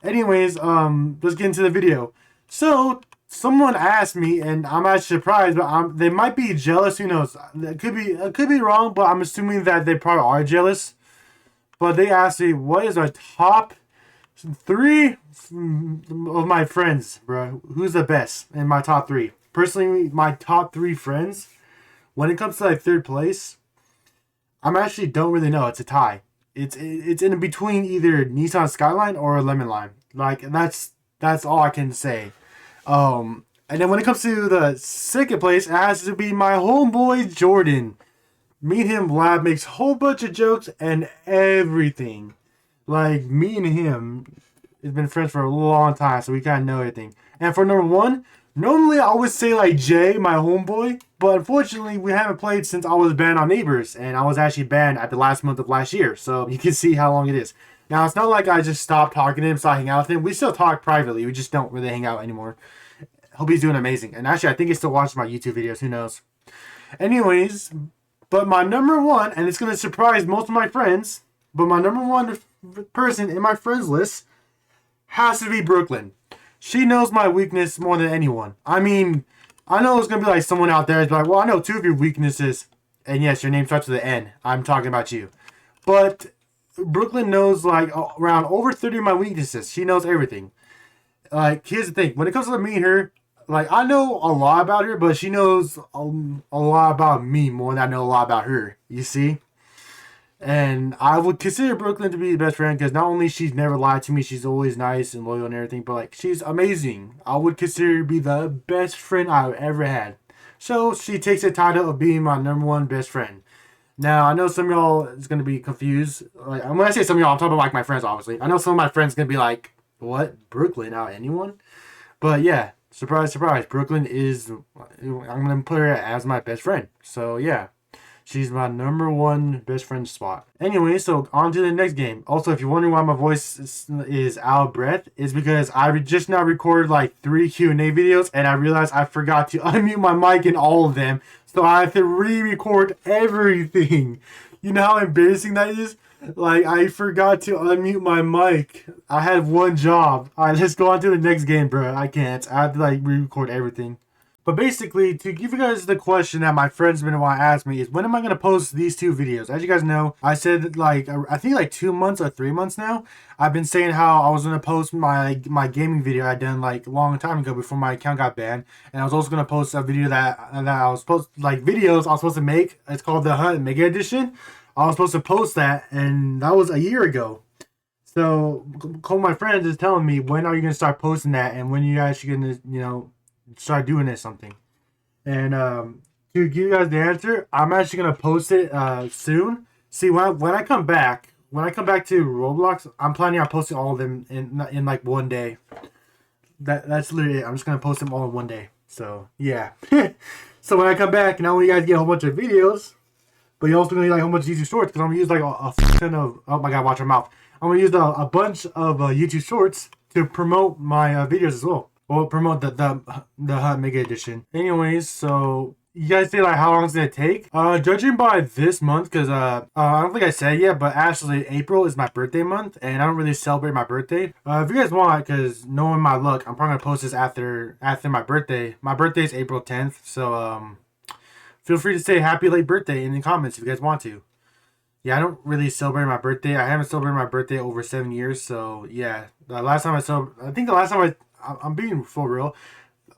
Anyways, let's get into the video. So, someone asked me, and I'm actually surprised, but they might be jealous, who knows. It could be wrong, but I'm assuming that they probably are jealous. But they asked me, what is our top 3 of my friends, bro? Who's the best in my top 3? Personally, my top 3 friends, when it comes to like 3rd place, I actually don't really know. It's a tie. It's in between either Nissan Skyline or Lemon Lime. Like, that's all I can say. And then when it comes to the 2nd place, it has to be my homeboy Jordan. Me and him, Lab, makes a whole bunch of jokes and everything. Like, me and him has been friends for a long time, so we kind of know everything. And for number 1, normally I would say like Jay, my homeboy, but unfortunately we haven't played since I was banned on Neighbors, and I was actually banned at the last month of last year, so you can see how long it is. Now, it's not like I just stopped talking to him, stopped hanging out with him. We still talk privately. We just don't really hang out anymore. Hope he's doing amazing. And actually, I think he still watches my YouTube videos. Who knows? Anyways, but my number 1, and it's going to surprise most of my friends, but my number 1 person in my friends list has to be Brooklyn. She knows my weakness more than anyone. I mean, I know it's going to be like someone out there is like, well, I know 2 of your weaknesses. And yes, your name starts with an N. I'm talking about you. But Brooklyn knows like around over 30 of my weaknesses. She knows everything. Like, here's the thing. When it comes to me and her, like, I know a lot about her, but she knows a lot about me more than I know a lot about her. You see? And I would consider Brooklyn to be the best friend, because not only she's never lied to me, she's always nice and loyal and everything, but like, she's amazing. I would consider her to be the best friend I've ever had. So she takes the title of being my number 1 best friend. Now, I know some of y'all is going to be confused. Like, when I say some of y'all, I'm talking about like my friends, obviously. I know some of my friends going to be like, what? Brooklyn out anyone? But yeah, surprise, surprise. Brooklyn is, I'm going to put her as my best friend. So yeah. She's my #1 best friend spot. Anyway, so on to the next game. Also, if you're wondering why my voice is out of breath, it's because I just now recorded like 3 Q&A videos, and I realized I forgot to unmute my mic in all of them. So I have to re-record everything. You know how embarrassing that is? Like, I forgot to unmute my mic. I had one job. Alright, let's go on to the next game, bro. I can't. I have to like re-record everything. But basically, to give you guys the question that my friends been wanting to ask me is, when am I going to post these 2 videos? As you guys know, I said like, I think like 2 months or 3 months now, I've been saying how I was going to post my gaming video I done like a long time ago before my account got banned. And I was also going to post a video that I was supposed, like videos I was supposed to make. It's called the Hunt Mega Edition. I was supposed to post that, and that was a year ago. So, my friends is telling me, when are you going to start posting that, and when are you actually going to, start doing this something? And to give you guys the answer, I'm actually gonna post it soon. See, when I come back, to Roblox, I'm planning on posting all of them in like one day. That's literally it. I'm just gonna post them all in one day. So yeah. So when I come back, not only you guys get a whole bunch of videos, but you also gonna get like a whole bunch of YouTube shorts, because I'm gonna use like a ton of, oh my god, watch your mouth. I'm gonna use a bunch of YouTube shorts to promote my videos as well. Well, promote the Hunt Mega Edition. Anyways, so you guys say like how long is it gonna take? Judging by this month, because I don't think I said yet, but actually April is my birthday month, and I don't really celebrate my birthday. If you guys want, because knowing my luck, I'm probably gonna post this after my birthday. My birthday is April 10th, so feel free to say happy late birthday in the comments if you guys want to. Yeah, I don't really celebrate my birthday. I haven't celebrated my birthday over 7 years, so yeah. The last time I'm being for real.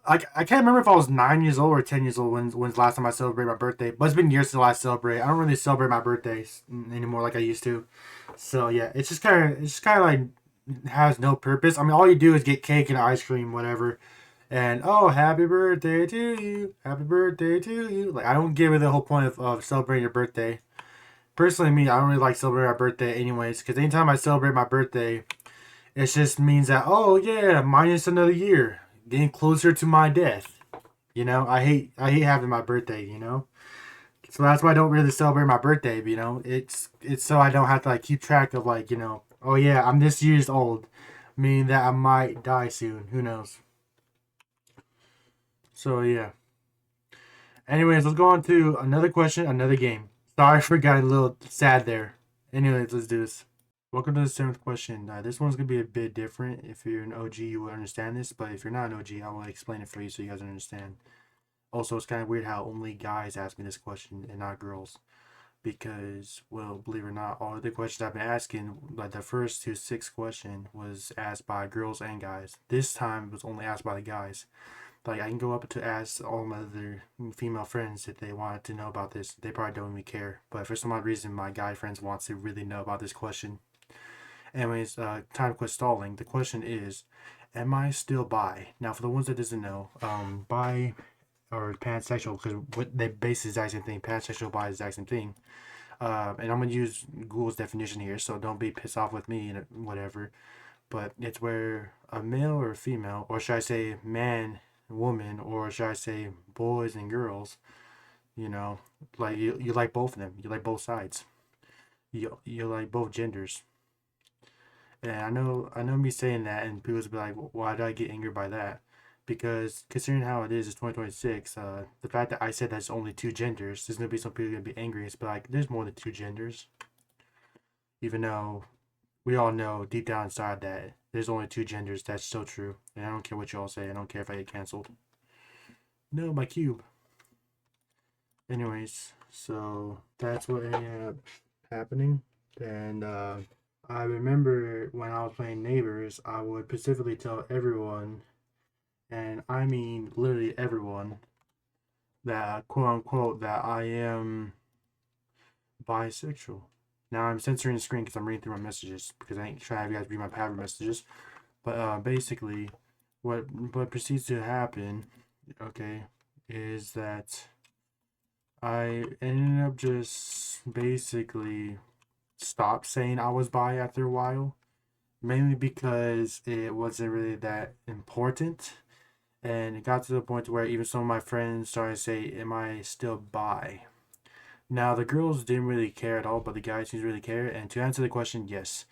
I can't remember if I was 9 years old or 10 years old when's the last time I celebrated my birthday. But it's been years since I celebrate. I don't really celebrate my birthdays anymore like I used to. So yeah, it's just kind of like has no purpose. I mean, all you do is get cake and ice cream, whatever. And oh, happy birthday to you, happy birthday to you. Like, I don't give it the whole point of celebrating your birthday. Personally, me, I don't really like celebrating my birthday anyways, because anytime I celebrate my birthday, it just means that, oh yeah, minus another year, getting closer to my death. I hate having my birthday. So that's why I don't really celebrate my birthday. It's so I don't have to like keep track of like, oh yeah, I'm this year's old, meaning that I might die soon. Who knows? So yeah. Anyways, let's go on to another question, another game. Sorry for getting a little sad there. Anyways, let's do this. Welcome to the 7th question. This one's going to be a bit different. If you're an OG, you will understand this. But if you're not an OG, I will explain it for you so you guys understand. Also, it's kind of weird how only guys ask me this question and not girls. Because, well, believe it or not, all of the questions I've been asking, like the first to 6th question, was asked by girls and guys. This time, it was only asked by the guys. Like, I can go up to ask all my other female friends if they wanted to know about this. They probably don't even care. But for some odd reason, my guy friends want to really know about this question. Anyways, time to quit stalling. The question is, am I still bi? Now, for the ones that doesn't know, bi or pansexual, because what they base is the exact same thing. Pansexual, bi is the exact same thing. And I'm going to use Google's definition here, so don't be pissed off with me and whatever. But it's where a male or a female, or should I say man, woman, or should I say boys and girls, like you like both of them. You like both sides. You like both genders. And I know me saying that, and people will be like, why did I get angered by that? Because considering how it is, it's 2026. The fact that I said there's only 2 genders, there's gonna be some people gonna be angry. It's like there's more than 2 genders. Even though we all know deep down inside that there's only 2 genders. That's so true. And I don't care what you all say. I don't care if I get canceled. No, my cube. Anyways, so that's what ended up happening. And I remember when I was playing Neighbors, I would specifically tell everyone, and I mean literally everyone, that quote unquote that I am bisexual. Now I'm censoring the screen because I'm reading through my messages because I ain't trying to have you guys read my private messages. But basically, what proceeds to happen, okay, is that I ended up just basically stopped saying I was bi after a while, mainly because it wasn't really that important, and it got to the point where even some of my friends started to say, "Am I still bi?" Now the girls didn't really care at all, but the guys seems to really care. And to answer the question, yes,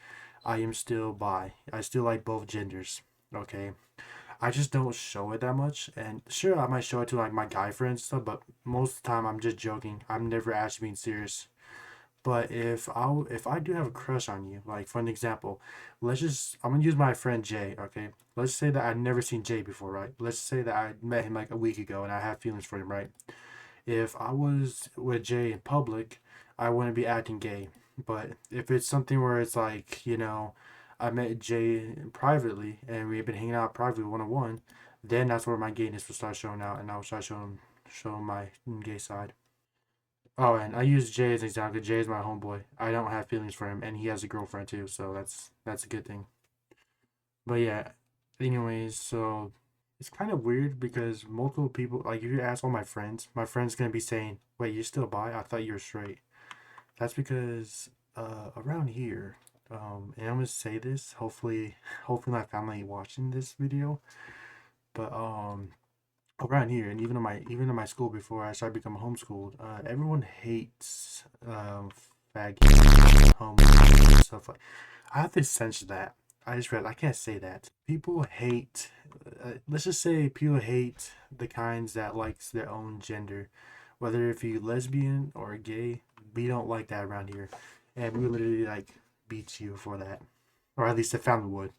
I am still bi. I still like both genders. Okay. I just don't show it that much. And sure, I might show it to like my guy friends and stuff, but most of the time I'm just joking. I'm never actually being serious. But if I do have a crush on you, like for an example, I'm gonna use my friend Jay, okay? Let's say that I've never seen Jay before, right? Let's say that I met him like a week ago and I have feelings for him, right? If I was with Jay in public, I wouldn't be acting gay. But if it's something where it's like, I met Jay privately and we've been hanging out privately one on one, then that's where my gayness will start showing out and I'll start showing my gay side. Oh, and I use Jay as an example because Jay is my homeboy. I don't have feelings for him, and he has a girlfriend too, so that's a good thing. But yeah, anyways, so it's kind of weird because multiple people, like if you ask all my friends gonna be saying, "Wait, you're still bi? I thought you were straight." That's because around here, and I'm gonna say this. Hopefully my family watching this video, but around here and even in my school before I started becoming homeschooled, everyone hates faggot, homo, stuff like. I have to censor that. I just read. I can't say that. People hate. Let's just say people hate the kinds that likes their own gender, whether if you lesbian or gay. We don't like that around here, and we literally like beat you for that, or at least the family would.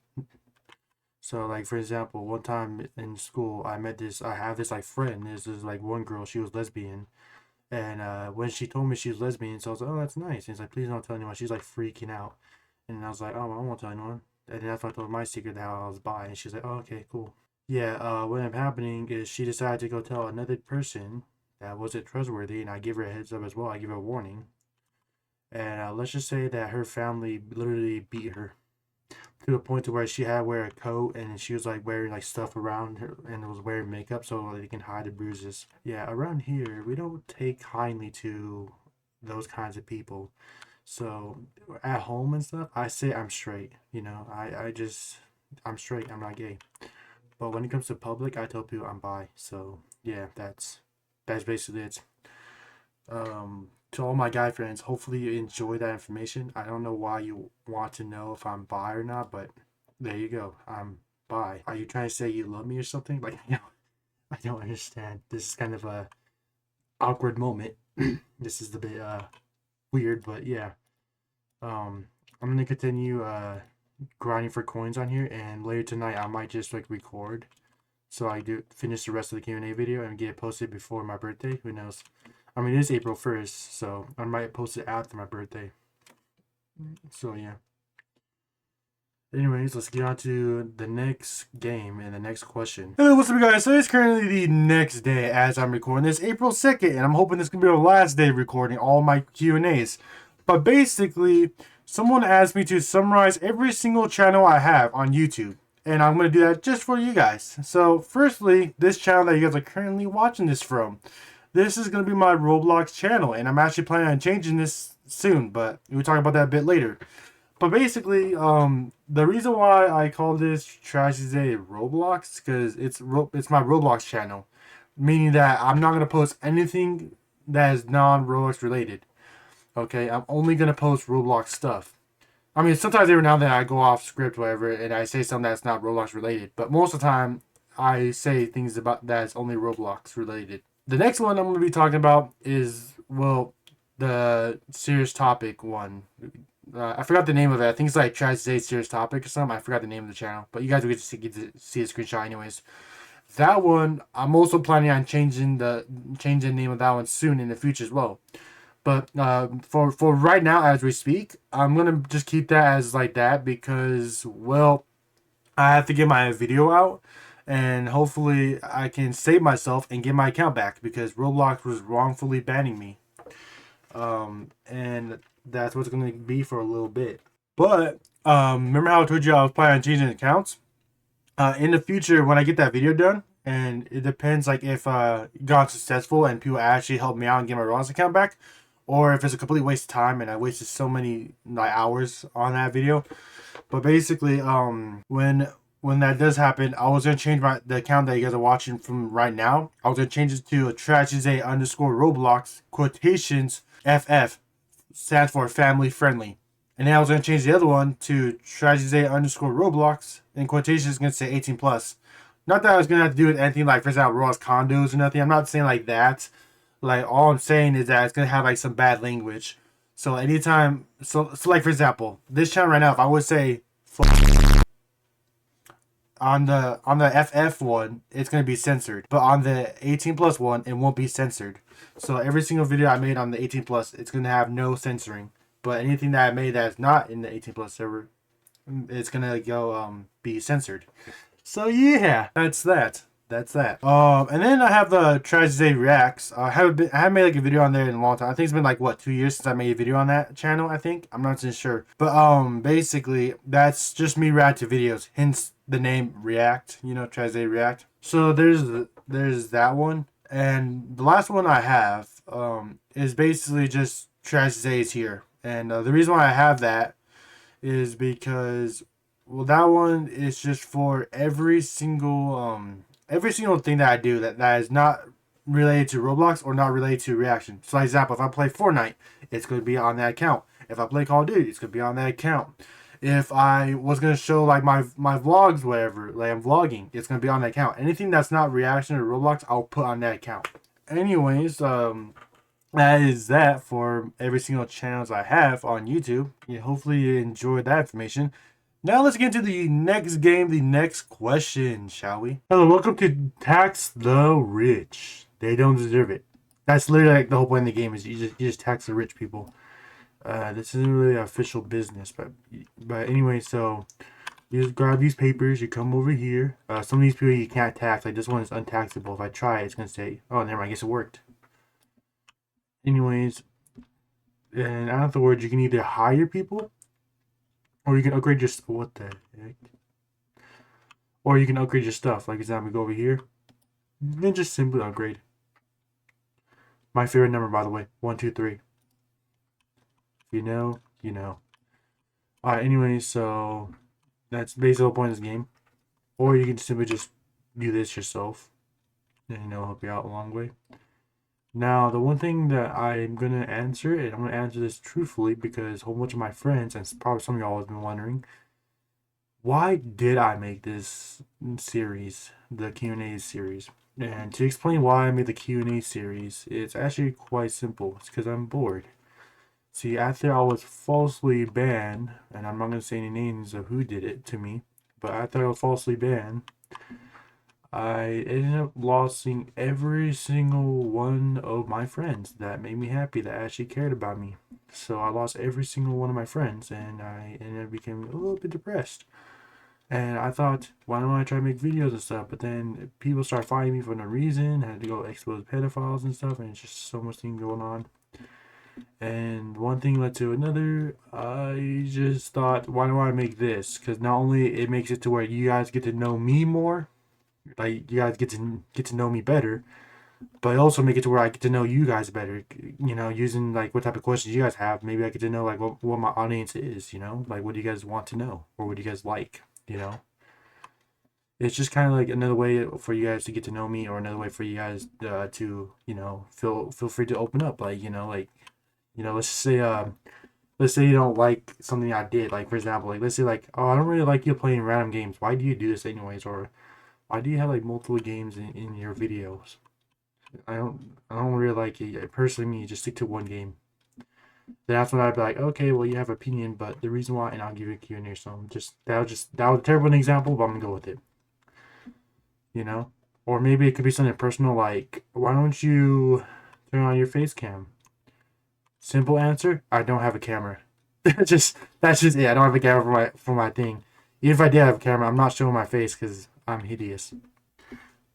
So like for example, one time in school, I have this like friend. This is like one girl. She was lesbian, and when she told me she was lesbian, so I was like, oh, that's nice. And he's like, please don't tell anyone. She's like freaking out, and I was like, oh, I won't tell anyone. And then that's when I told her my secret how I was bi, and she's like, oh, okay, cool. Yeah. What ended up happening is she decided to go tell another person that wasn't trustworthy, and I give her a heads up as well. I give her a warning, and let's just say that her family literally beat her to the point to where she had to wear a coat and she was like wearing like stuff around her and was wearing makeup so like, they can hide the bruises. Yeah, around here we don't take kindly to those kinds of people. So at home and stuff, I say I'm straight. I'm straight. I'm not gay. But when it comes to public, I tell people I'm bi. So yeah, that's basically it. To all my guy friends, hopefully you enjoy that information. I don't know why you want to know if I'm bi or not, but there you go. I'm bi. Are you trying to say you love me or something? Like, I don't understand. This is kind of a awkward moment. This is a bit weird, but yeah. I'm gonna continue grinding for coins on here, and later tonight I might just like record so I do finish the rest of the Q&A video and get it posted before my birthday. Who knows? I mean, it is April 1st, so I might post it after my birthday. So, yeah. Anyways, let's get on to the next game and the next question. Hello, what's up, guys? So, it's currently the next day as I'm recording this, April 2nd, and I'm hoping this can be the last day of recording all my Q&As. But basically, someone asked me to summarize every single channel I have on YouTube. And I'm going to do that just for you guys. So, firstly, this channel that you guys are currently watching this from. This is going to be my Roblox channel, and I'm actually planning on changing this soon, but we'll talk about that a bit later. But basically, the reason why I call this Trashy Zay Roblox, because it's my Roblox channel, meaning that I'm not going to post anything that is non-Roblox related. Okay, I'm only going to post Roblox stuff. I mean, sometimes every now and then I go off script, whatever, and I say something that's not Roblox related, but most of the time, I say things about that's only Roblox related. The next one I'm going to be talking about is, well, the serious topic one. I forgot the name of it. I think it's like Trashy Zay serious topic or something. I forgot the name of the channel. But you guys will get to see a screenshot anyways. That one, I'm also planning on changing the name of that one soon in the future as well. But for right now, as we speak, I'm going to just keep that as like that because, well, I have to get my video out. And hopefully I can save myself and get my account back because Roblox was wrongfully banning me. And that's what's going to be for a little bit. But remember how I told you I was planning on changing accounts? In the future, when I get that video done, and it depends like if got successful and people actually help me out and get my Roblox account back, or if it's a complete waste of time and I wasted so many like hours on that video. But basically, when that does happen, I was going to change the account that you guys are watching from right now. I was going to change it to a Trashy Zay _ Roblox quotations FF stands for family friendly. And then I was going to change the other one to Trashy Zay underscore Roblox. In quotations, it's going to say 18 plus. Not that I was going to have to do with anything like, for example, Ross condos or nothing. I'm not saying like that. Like, all I'm saying is that it's going to have like some bad language. So anytime, so like for example, this channel right now, if I would say on the FF one, it's going to be censored. But on the 18 plus one, it won't be censored. So every single video I made on the 18 plus, it's going to have no censoring. But anything that I made that's not in the 18 plus server, it's gonna go be censored. So yeah, that's that. And then I have the Trashy Zay reacts. I haven't made like a video on there in a long time. I think it's been like what 2 years since I made a video on that channel. I think I'm not too sure, but basically that's just me react to videos. Hence the name React. You know, Trashy Zay React. So there's that one, and the last one I have is basically just Trashy Zay's here. And the reason why I have that is because, well, that one is just for every single thing that I do that is not related to Roblox or not related to reaction. So, for example, if I play Fortnite, it's going to be on that account. If I play Call of Duty, it's going to be on that account. If I was going to show like my vlogs, whatever, like I'm vlogging, it's going to be on that account. Anything that's not reaction or Roblox, I'll put on that account. Anyways, that is that for every single channels I have on YouTube. Yeah, hopefully you enjoyed that information. Now let's get into the next game, the next question, shall we? Hello, welcome to Tax the Rich. They don't deserve it. That's literally like the whole point of the game is you just tax the rich people. This isn't really official business, but anyway, so you just grab these papers, you come over here. Some of these people you can't tax. Like this one is untaxable. If I try it, it's gonna say, oh, never mind, I guess it worked. Anyways, and afterwards, you can either hire people, or you can upgrade your what the heck, or you can upgrade your stuff. Like example, go over here, then just simply upgrade. My favorite number, by the way, 1, 2, 3. If you know, you know. All right. Anyway, so that's basically the point of this game. Or you can simply just do this yourself, and help you out a long way. Now, the one thing that I'm going to answer, and I'm going to answer this truthfully because a whole bunch of my friends, and probably some of y'all have been wondering, why did I make this series, the Q&A series? And to explain why I made the Q&A series, it's actually quite simple. It's because I'm bored. See, after I was falsely banned, and I'm not going to say any names of who did it to me, but after I was falsely banned, I ended up losing every single one of my friends that made me happy, that actually cared about me. So I lost every single one of my friends, and I ended up becoming a little bit depressed. And I thought, why don't I try to make videos and stuff? But then people started finding me for no reason. I had to go expose pedophiles and stuff, and it's just so much thing going on. And one thing led to another. I just thought, why don't I make this? Because not only it makes it to where you guys get to know me more, like you guys get to know me better, but also make it to where I get to know you guys better, using like what type of questions you guys have. Maybe I get to know like what my audience is, like what do you guys want to know, or what do you guys like, it's just kind of like another way for you guys to get to know me, or another way for you guys to feel free to open up, let's say you don't like something I did, like for example, like let's say like, oh, I don't really like you playing random games, why do you do this anyways, or why do you have like multiple games in your videos? I don't really like it. Personally, me, just stick to one game. Then that's when I'd be like, okay, well you have opinion, but the reason why, and I'll give you a Q&A. So that was a terrible example, but I'm gonna go with it. Or maybe it could be something personal, like why don't you turn on your face cam? Simple answer: I don't have a camera. that's just it. I don't have a camera for my thing. Even if I did have a camera, I'm not showing my face because I'm hideous.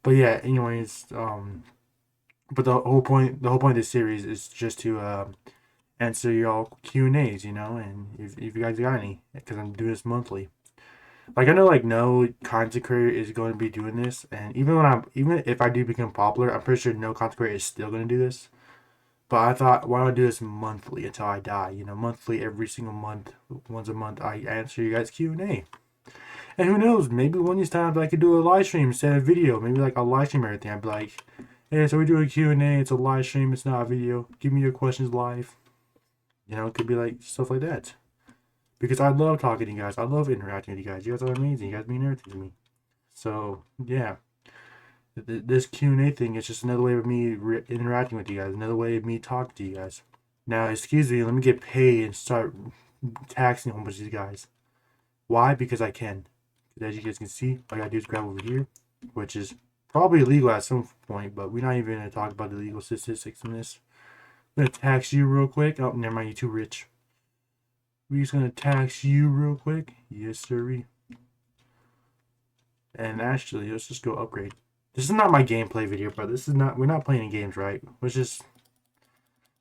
But yeah, anyways, but the whole point of this series is just to answer y'all Q&As, and if you guys got any, because I'm doing this monthly. Like I know like no content creator is going to be doing this, and even if I do become popular, I'm pretty sure no content creator is still going to do this. But I thought, why don't I do this monthly until I die? Monthly, every single month, once a month, I answer you guys Q&A. And who knows, maybe one of these times I could do a live stream instead of video. Maybe like a live stream everything. I'd be like, Yeah, so we do a Q&A. It's a live stream. It's not a video. Give me your questions live. You know, it could be like stuff like that. Because I love talking to you guys. I love interacting with you guys. You guys are amazing. You guys mean everything to me. So, yeah. This Q&A thing is just another way of me interacting with you guys. Another way of me talking to you guys. Now, excuse me. Let me get paid and start taxing a whole bunch of these guys. Why? Because I can. As you guys can see, all I gotta do is grab over here, which is probably illegal at some point, but we're not even gonna talk about the legal statistics in this. I'm gonna tax you real quick. Oh, never mind, you're too rich. We're just gonna tax you real quick. Yes, sir. And actually, let's just go upgrade. This is not my gameplay video, but this is not. We're not playing any games, right? I'm just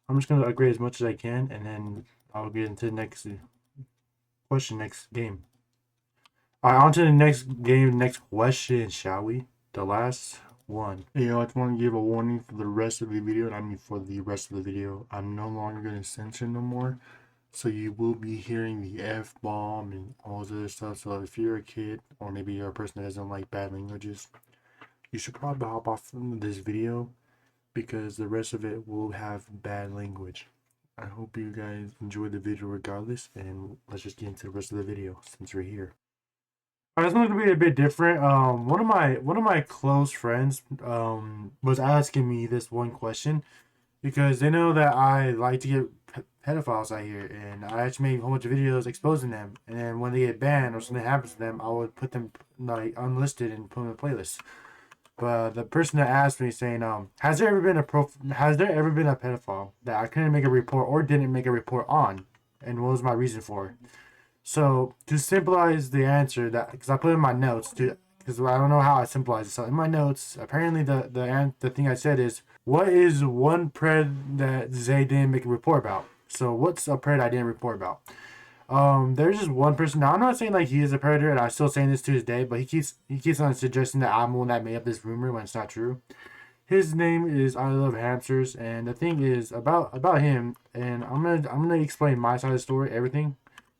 gonna upgrade as much as I can, and then I'll get into the next question, next game. Alright, on to the next game, next question, shall we? The last one. Hey, I just want to give a warning for the rest of the video, and I mean for the rest of the video. I'm no longer going to censor no more. So you will be hearing the F-bomb and all this other stuff. So if you're a kid, or maybe you're a person that doesn't like bad languages, you should probably hop off from this video, because the rest of it will have bad language. I hope you guys enjoy the video regardless, and let's just get into the rest of the video since we're here. This one's gonna be a bit different. One of my close friends was asking me this one question because they know that I like to get pedophiles out here, and I actually made a whole bunch of videos exposing them. And then when they get banned or something happens to them, I would put them like unlisted and put them in a playlist. But the person that asked me saying, has there ever been a pedophile that I couldn't make a report or didn't make a report on, and what was my reason for it? So to simplify the answer, that because I put in my notes, because I don't know how I symbolize it. So in my notes, apparently the thing I said is, what is one pred that Zay didn't make a report about? So what's a pred I didn't report about? There's just one person. Now I'm not saying like he is a predator, and I'm still saying this to this day, but he keeps on suggesting that I'm the one that made up this rumor when it's not true. His name is I Love Hamsters, and the thing is about him, and I'm gonna explain my side of the story, everything.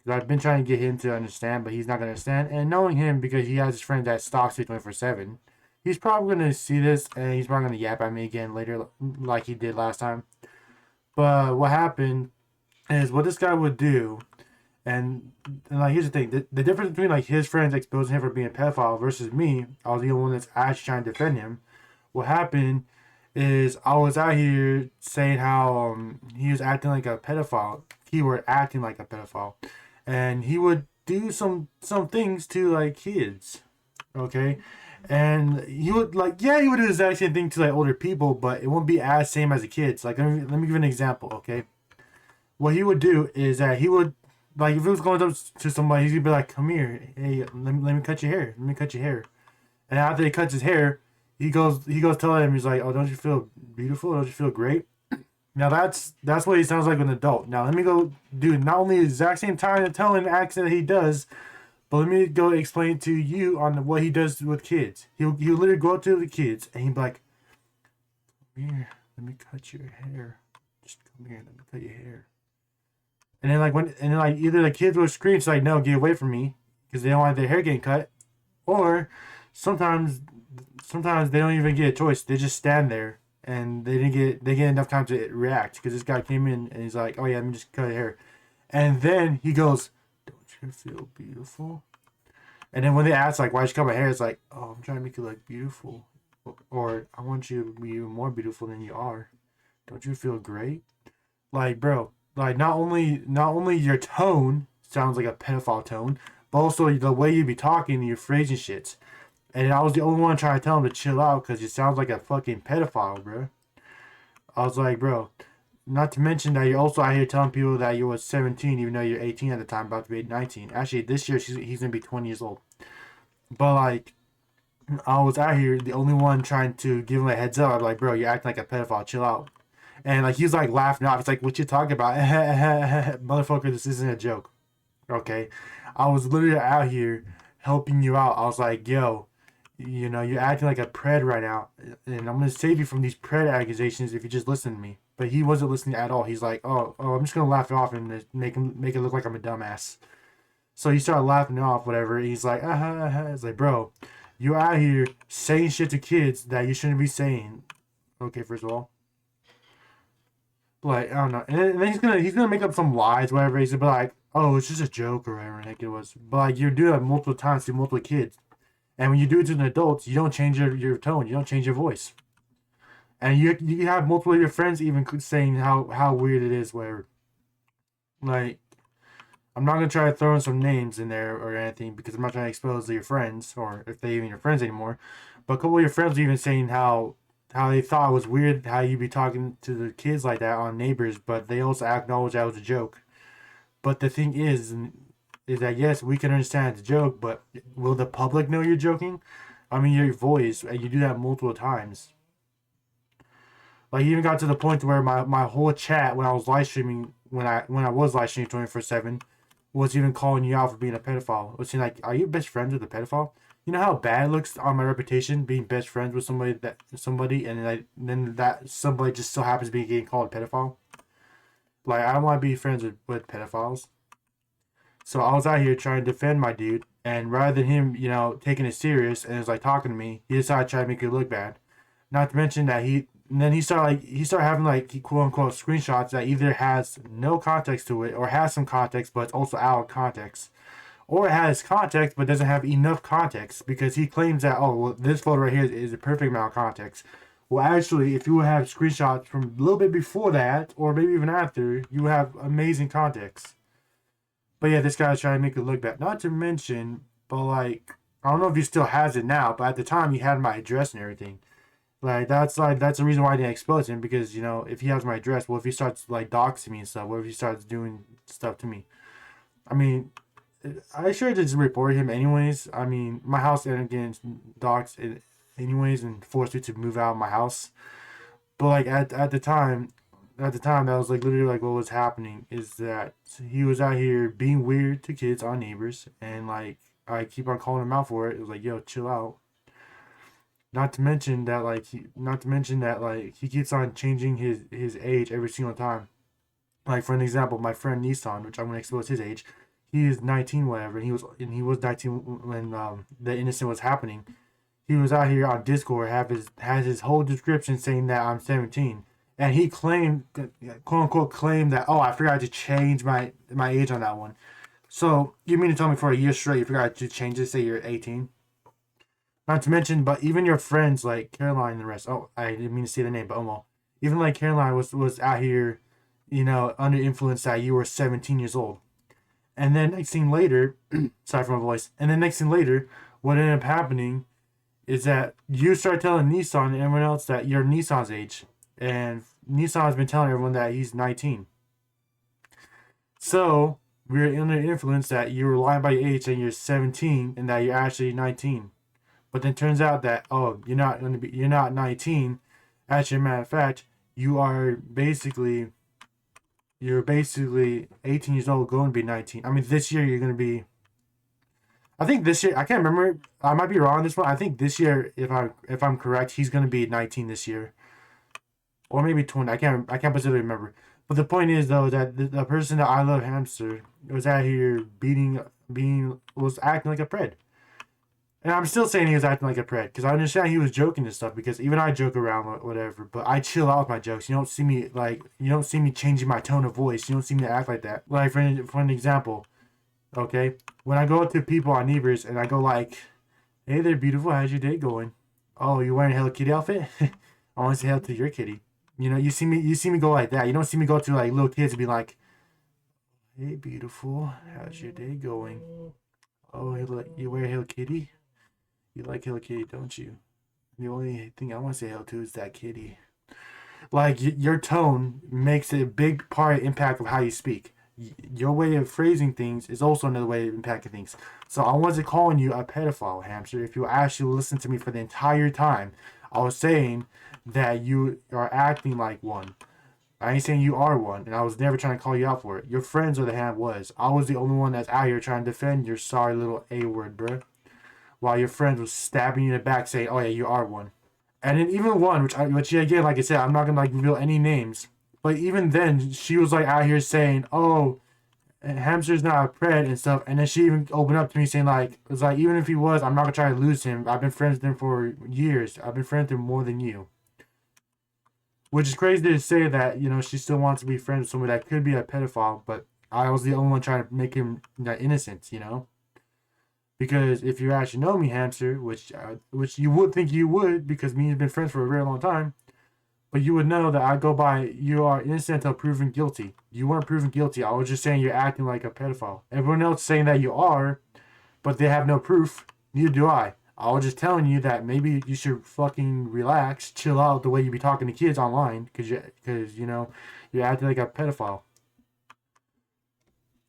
I've been trying to get him to understand, but he's not going to understand. And knowing him, because he has his friend that stalks me 24/7, he's probably going to see this, and he's probably going to yap at me again later, like he did last time. But what happened is what this guy would do, and like here's the thing: the difference between like his friends exposing him for being a pedophile versus me, I was the only one that's actually trying to defend him. What happened is I was out here saying how he was acting like a pedophile. Keyword acting like a pedophile. And he would do some things to like kids, okay, and he would like he would do the exact same thing to like older people, but it won't be as same as the kids. Like let me give you an example, okay. What he would do is that he would like if it was going up to somebody, he'd be like, "Come here, hey, let me cut your hair, let me cut your hair," and after he cuts his hair, he goes telling him, he's like, "Oh, don't you feel beautiful? Don't you feel great?" Now that's what he sounds like an adult. Now let me go do not only the exact same time and telling accent that he does, but let me go explain to you on what he does with kids. He'll literally go up to the kids and he'll be like, "Come here, let me cut your hair. Just come here, let me cut your hair." And then either the kids will scream, it's like, "No, get away from me," because they don't want their hair getting cut, or sometimes they don't even get a choice. They just stand there. And they get enough time to react because this guy came in and he's like, "Oh yeah, let me just cut your hair," and then he goes, "Don't you feel beautiful?" And then when they ask like, "Why'd you cut my hair?" It's like, "Oh, I'm trying to make you look beautiful," or "I want you to be even more beautiful than you are. Don't you feel great?" Like, bro, like not only your tone sounds like a pedophile tone, but also the way you be talking and your phrasing shits. And I was the only one trying to tell him to chill out because he sounds like a fucking pedophile, bro. I was like, bro, not to mention that you're also out here telling people that you were 17 even though you're 18 at the time, about to be 19. Actually, this year he's going to be 20 years old. But, like, I was out here the only one trying to give him a heads up. I'm like, bro, you're acting like a pedophile. Chill out. And, like, he's, like, laughing off. He's like, "What you talking about?" Motherfucker, this isn't a joke. Okay? I was literally out here helping you out. I was like, yo, you know, you're acting like a pred right now, and I'm gonna save you from these pred accusations if you just listen to me. But he wasn't listening at all. He's like, oh, I'm just gonna laugh it off and make it look like I'm a dumbass. So he started laughing off, whatever. He's like, It's like, bro, you're out here saying shit to kids that you shouldn't be saying. Okay, first of all. Like, I don't know. And then he's gonna make up some lies, whatever. He's gonna be like, oh, it's just a joke or whatever, like it was. But like you do that multiple times to multiple kids. And when you do it to an adult, you don't change your tone, you don't change your voice. And you have multiple of your friends even saying how weird it is, whatever. Like, I'm not gonna try to throw in some names in there or anything because I'm not trying to expose your friends or if they even your friends anymore. But a couple of your friends were even saying how they thought it was weird how you be talking to the kids like that on Neighbors, but they also acknowledge that was a joke. But the thing is that yes, we can understand it's a joke, but will the public know you're joking? I mean, your voice, and you do that multiple times. Like, you even got to the point where my whole chat when I was live streaming, when I was live streaming 24/7, was even calling you out for being a pedophile. It was saying like, "Are you best friends with a pedophile?" You know how bad it looks on my reputation being best friends with somebody, and then that somebody just so happens to be getting called a pedophile. Like, I don't want to be friends with pedophiles. So I was out here trying to defend my dude, and rather than him, taking it serious and was like talking to me, he decided to try to make it look bad. Not to mention that he started having like quote unquote screenshots that either has no context to it or has some context but it's also out of context, or it has context but doesn't have enough context because he claims that, oh well, this photo right here is a perfect amount of context. Well, actually, if you would have screenshots from a little bit before that or maybe even after, you would have amazing context. But yeah, this guy's trying to make it look bad. Not to mention, but like, I don't know if he still has it now, but at the time he had my address and everything. Like that's the reason why I didn't expose him because if he has my address, well, if he starts like doxing me and stuff, what if he starts doing stuff to me? I mean, I should have just reported him anyways. I mean, my house ended up getting doxed anyways and forced me to move out of my house. But like at the time that was like literally like what was happening is that he was out here being weird to kids on Neighbors, and like I keep on calling him out for it. It was like, yo, chill out. Not to mention that he keeps on changing his age every single time. Like, for an example, my friend Nissan, which I'm gonna expose his age, he is 19 whatever, and he was 19 when the innocent was happening. He was out here on Discord has his whole description saying that I'm 17, and he claimed, quote unquote, claimed that, oh, I forgot to change my age on that one. So you mean to tell me for a year straight you forgot to change it, say you're 18? Not to mention, but even your friends like Caroline and the rest. Oh, I didn't mean to say the name, but well, even like Caroline was out here, under influence that you were 17 years old. And then next thing later, sorry for my voice. And then next thing later, what ended up happening is that you start telling Nissan and everyone else that you're Nissan's age, and Nissan has been telling everyone that he's 19. So we're under influence that you were lying by your age and you're 17 and that you're actually 19. But then turns out that, oh, you're not 19. Actually, matter of fact, you're basically 18 years old, going to be 19. I mean, this year you're going to be. I think this year, I can't remember. I might be wrong on this one. I think this year, if I'm correct, he's going to be 19 this year, or maybe 20. I can't specifically remember. But the point is though that the person that I love hamster was out here was acting like a pred. And I'm still saying he was acting like a pred because I understand he was joking and stuff because even I joke around whatever, but I chill out with my jokes. You don't see me changing my tone of voice. You don't see me act like that. Like for an example, okay, when I go up to people on Neighbors and I go like, "Hey there, beautiful, how's your day going? Oh, you wearing a Hello Kitty outfit? I want to say hello to your kitty." You see me go like that. You don't see me go to like little kids and be like, "Hey, beautiful, how's your day going? Oh, you wear Hello Kitty? You like Hello Kitty, don't you? The only thing I want to say hello to is that kitty." Like, your tone makes a big part of impact of how you speak. Your way of phrasing things is also another way of impacting things. So I wasn't calling you a pedophile, hamster. If you actually listen to me for the entire time, I was saying that you are acting like one. I ain't saying you are one, and I was never trying to call you out for it. Your friends, on the hand, was. I was the only one that's out here trying to defend your sorry little A word, bruh. While your friend was stabbing you in the back saying, "Oh yeah, you are one." And then even one, which again, like I said, I'm not gonna like reveal any names, but even then, she was like out here saying, "Oh, hamster's not a pred" and stuff. And then she even opened up to me saying like, "It's like even if he was, I'm not gonna try to lose him. I've been friends with him for years. I've been friends with him more than you." Which is crazy to say that, you know, she still wants to be friends with somebody that could be a pedophile, but I was the only one trying to make him innocent, you know? Because if you actually know me, Hamster, which you would think you would, because me and you've been friends for a very long time, but you would know that I go by you are innocent until proven guilty. You weren't proven guilty. I was just saying you're acting like a pedophile. Everyone else saying that you are, but they have no proof. Neither do I. I was just telling you that maybe you should fucking relax, chill out the way you be talking to kids online, because you know you're acting like a pedophile.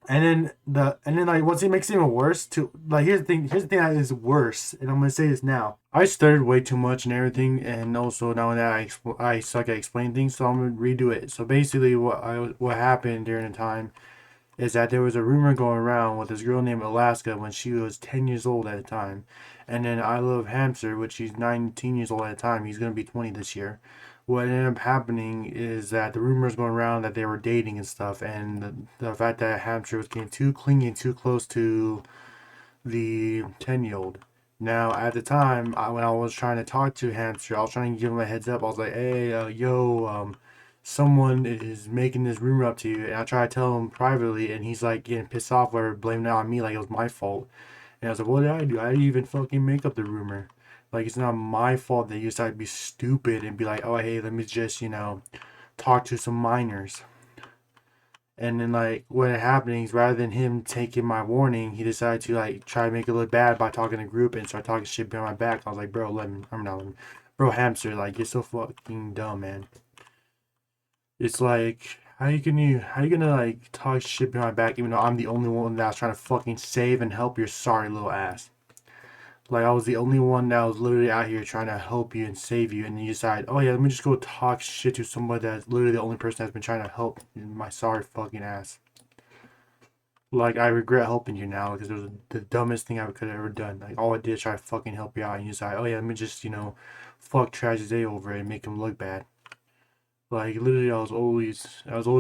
And then like what's it makes it even worse to like here's the thing that is worse, and I'm gonna say this now. I stuttered way too much and everything, and also now that I suck at explaining things, so I'm gonna redo it. So basically, what happened during the time is that there was a rumor going around with this girl named Alaska when she was 10 years old at the time, and then I Love Hamster, which he's 19 years old at the time. He's gonna be 20 this year. What ended up happening is that the rumors going around that they were dating and stuff, and the fact that Hamster was getting too clingy and too close to the 10-year-old. Now, at the time, when I was trying to talk to Hamster, I was trying to give him a heads up. I was like, hey, someone is making this rumor up to you. And I tried to tell him privately, and he's like getting pissed off or blaming it on me like it was my fault. And I was like, what did I do? I didn't even fucking make up the rumor. Like, it's not my fault that you decided to be stupid and be like, oh, hey, let me just, talk to some minors. And then, like, what happened is rather than him taking my warning, he decided to, like, try to make it look bad by talking to the group and start talking shit behind my back. I was like, bro, bro, Hamster, like, you're so fucking dumb, man. It's like, how you gonna, like, talk shit behind my back even though I'm the only one that was trying to fucking save and help your sorry little ass? Like, I was the only one that was literally out here trying to help you and save you, and you decide, oh yeah, let me just go talk shit to somebody that's literally the only person that's been trying to help my sorry fucking ass. Like, I regret helping you now because it was the dumbest thing I could have ever done. Like, all I did is try to fucking help you out, and you decide, oh yeah, let me just, fuck Trashy Zay over it and make him look bad. Like, literally, I was always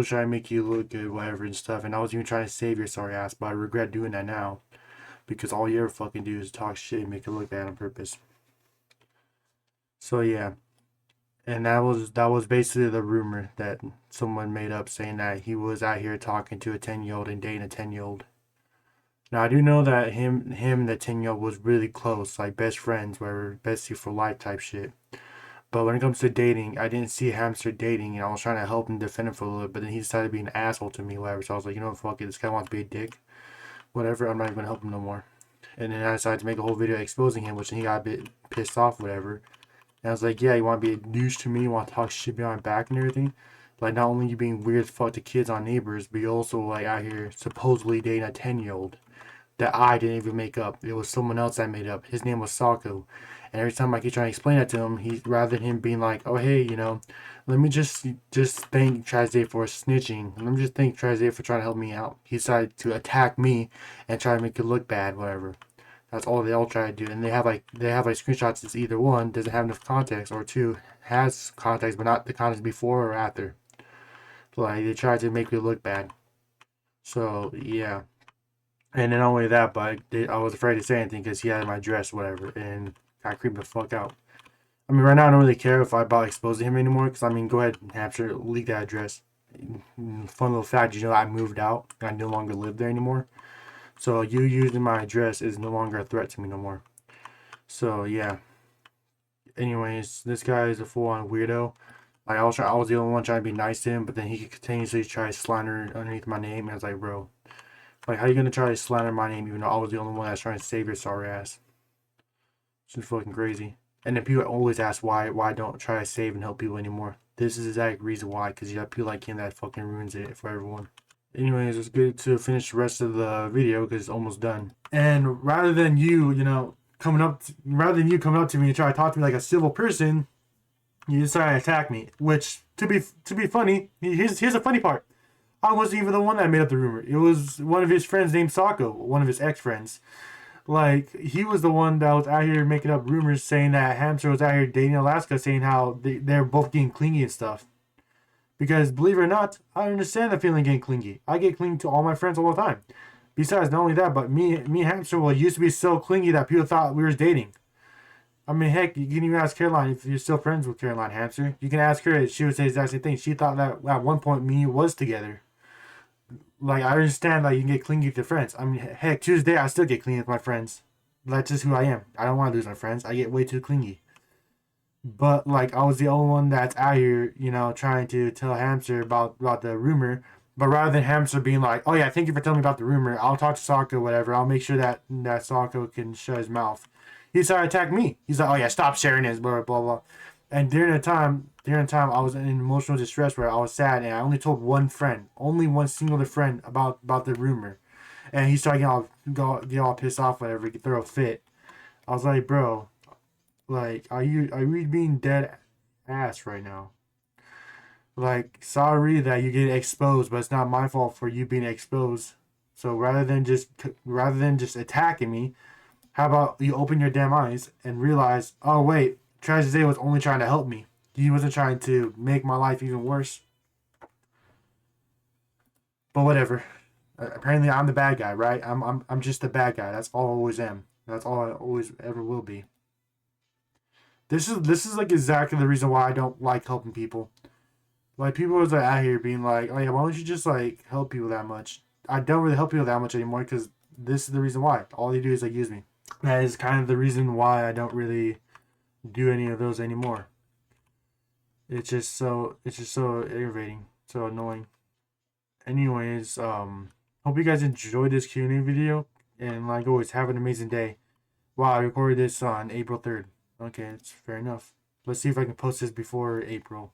trying to make you look good, whatever, and stuff, and I was even trying to save your sorry ass, but I regret doing that now. Because all you ever fucking do is talk shit and make it look bad on purpose. So yeah. And that was basically the rumor that someone made up saying that he was out here talking to a 10-year-old and dating a 10-year-old. Now I do know that him and the 10-year-old was really close, like best friends, where bestie for life type shit. But when it comes to dating, I didn't see Hamster dating, and I was trying to help him defend him for a little bit, but then he decided to be an asshole to me, whatever. So I was like, you know what, fuck it, this guy wants to be a dick. Whatever, I'm not even gonna help him no more. And then I decided to make a whole video exposing him, which he got a bit pissed off, whatever. And I was like, yeah, you want to be a douche to me, you want to talk shit behind my back and everything. Like, not only you being weird as fuck to kids on Neighbors, but you also, like, out here supposedly dating a 10-year-old that I didn't even make up. It was someone else that made up. His name was Sako. And every time I keep trying to explain that to him, rather than him being like, oh, hey, let me just thank Trashy Zay for snitching. Let me just thank Trashy Zay for trying to help me out. He decided to attack me and try to make it look bad, whatever. That's all they all try to do. And they have like screenshots that's either one, doesn't have enough context, or two, has context, but not the context before or after. So, like, they try to make it look bad. So, yeah. And then not only that, but I was afraid to say anything because he had my address, whatever, and I creeped the fuck out. I mean, right now I don't really care if I about exposing him anymore, because, I mean, go ahead, Hamster, leak that address. Fun little fact, I moved out. I no longer live there anymore. So you using my address is no longer a threat to me no more. So, yeah. Anyways, this guy is a full-on weirdo. Like, I was the only one trying to be nice to him, but then he continuously try to slander underneath my name, and I was like, bro, like, how you gonna try to slander my name even though I was the only one that's trying to save your sorry ass? It's just fucking crazy. And then people always ask why I don't try to save and help people anymore. This is the exact reason why, because you have people like him that fucking ruins it for everyone. Anyways, it's good to finish the rest of the video because it's almost done. And rather than you coming up to me and try to talk to me like a civil person, you decided to attack me. Which, to be funny, here's a funny part. I wasn't even the one that made up the rumor. It was one of his friends named Sako, one of his ex-friends. Like, he was the one that was out here making up rumors saying that Hamster was out here dating Alaska, saying how they're both getting clingy and stuff. Because, believe it or not, I understand the feeling getting clingy. I get clingy to all my friends all the time. Besides, not only that, but me and Hamster used to be so clingy that people thought we were dating. I mean, heck, you can even ask Caroline if you're still friends with Caroline Hamster. You can ask her. She would say the exact same thing. She thought that at one point me and you was together. Like, I understand, like, you can get clingy with your friends. I mean, heck, to this day, I still get clingy with my friends. That's just who I am. I don't want to lose my friends. I get way too clingy. But, like, I was the only one that's out here, you know, trying to tell Hamster about the rumor. But rather than Hamster being like, oh, yeah, thank you for telling me about the rumor. I'll talk to Sokka, whatever. I'll make sure that Sokka can shut his mouth. He started to attack me. He's like, oh, yeah, stop sharing this, blah, blah, blah. And during the time, I was in emotional distress where I was sad, and I only told one friend, only one singular friend about the rumor. And he started get all pissed off, whatever, he could throw a fit. I was like, bro, like, are you being dead ass right now? Like, sorry that you get exposed, but it's not my fault for you being exposed. So rather than just attacking me, how about you open your damn eyes and realize, oh wait, Trashy Zay was only trying to help me. He wasn't trying to make my life even worse. But whatever. Apparently, I'm the bad guy, right? I'm just the bad guy. That's all I always am. That's all I always ever will be. This is like exactly the reason why I don't like helping people. Like, people always like out here being like, oh yeah, why don't you just like help people that much? I don't really help people that much anymore because this is the reason why. All they do is like use me. That is kind of the reason why I don't really do any of those anymore. It's just so aggravating, so annoying. Anyways, hope you guys enjoyed this Q&A video, and like always, have an amazing day. Wow, I recorded this on April 3rd. Okay, it's fair enough. Let's see if I can post this before April.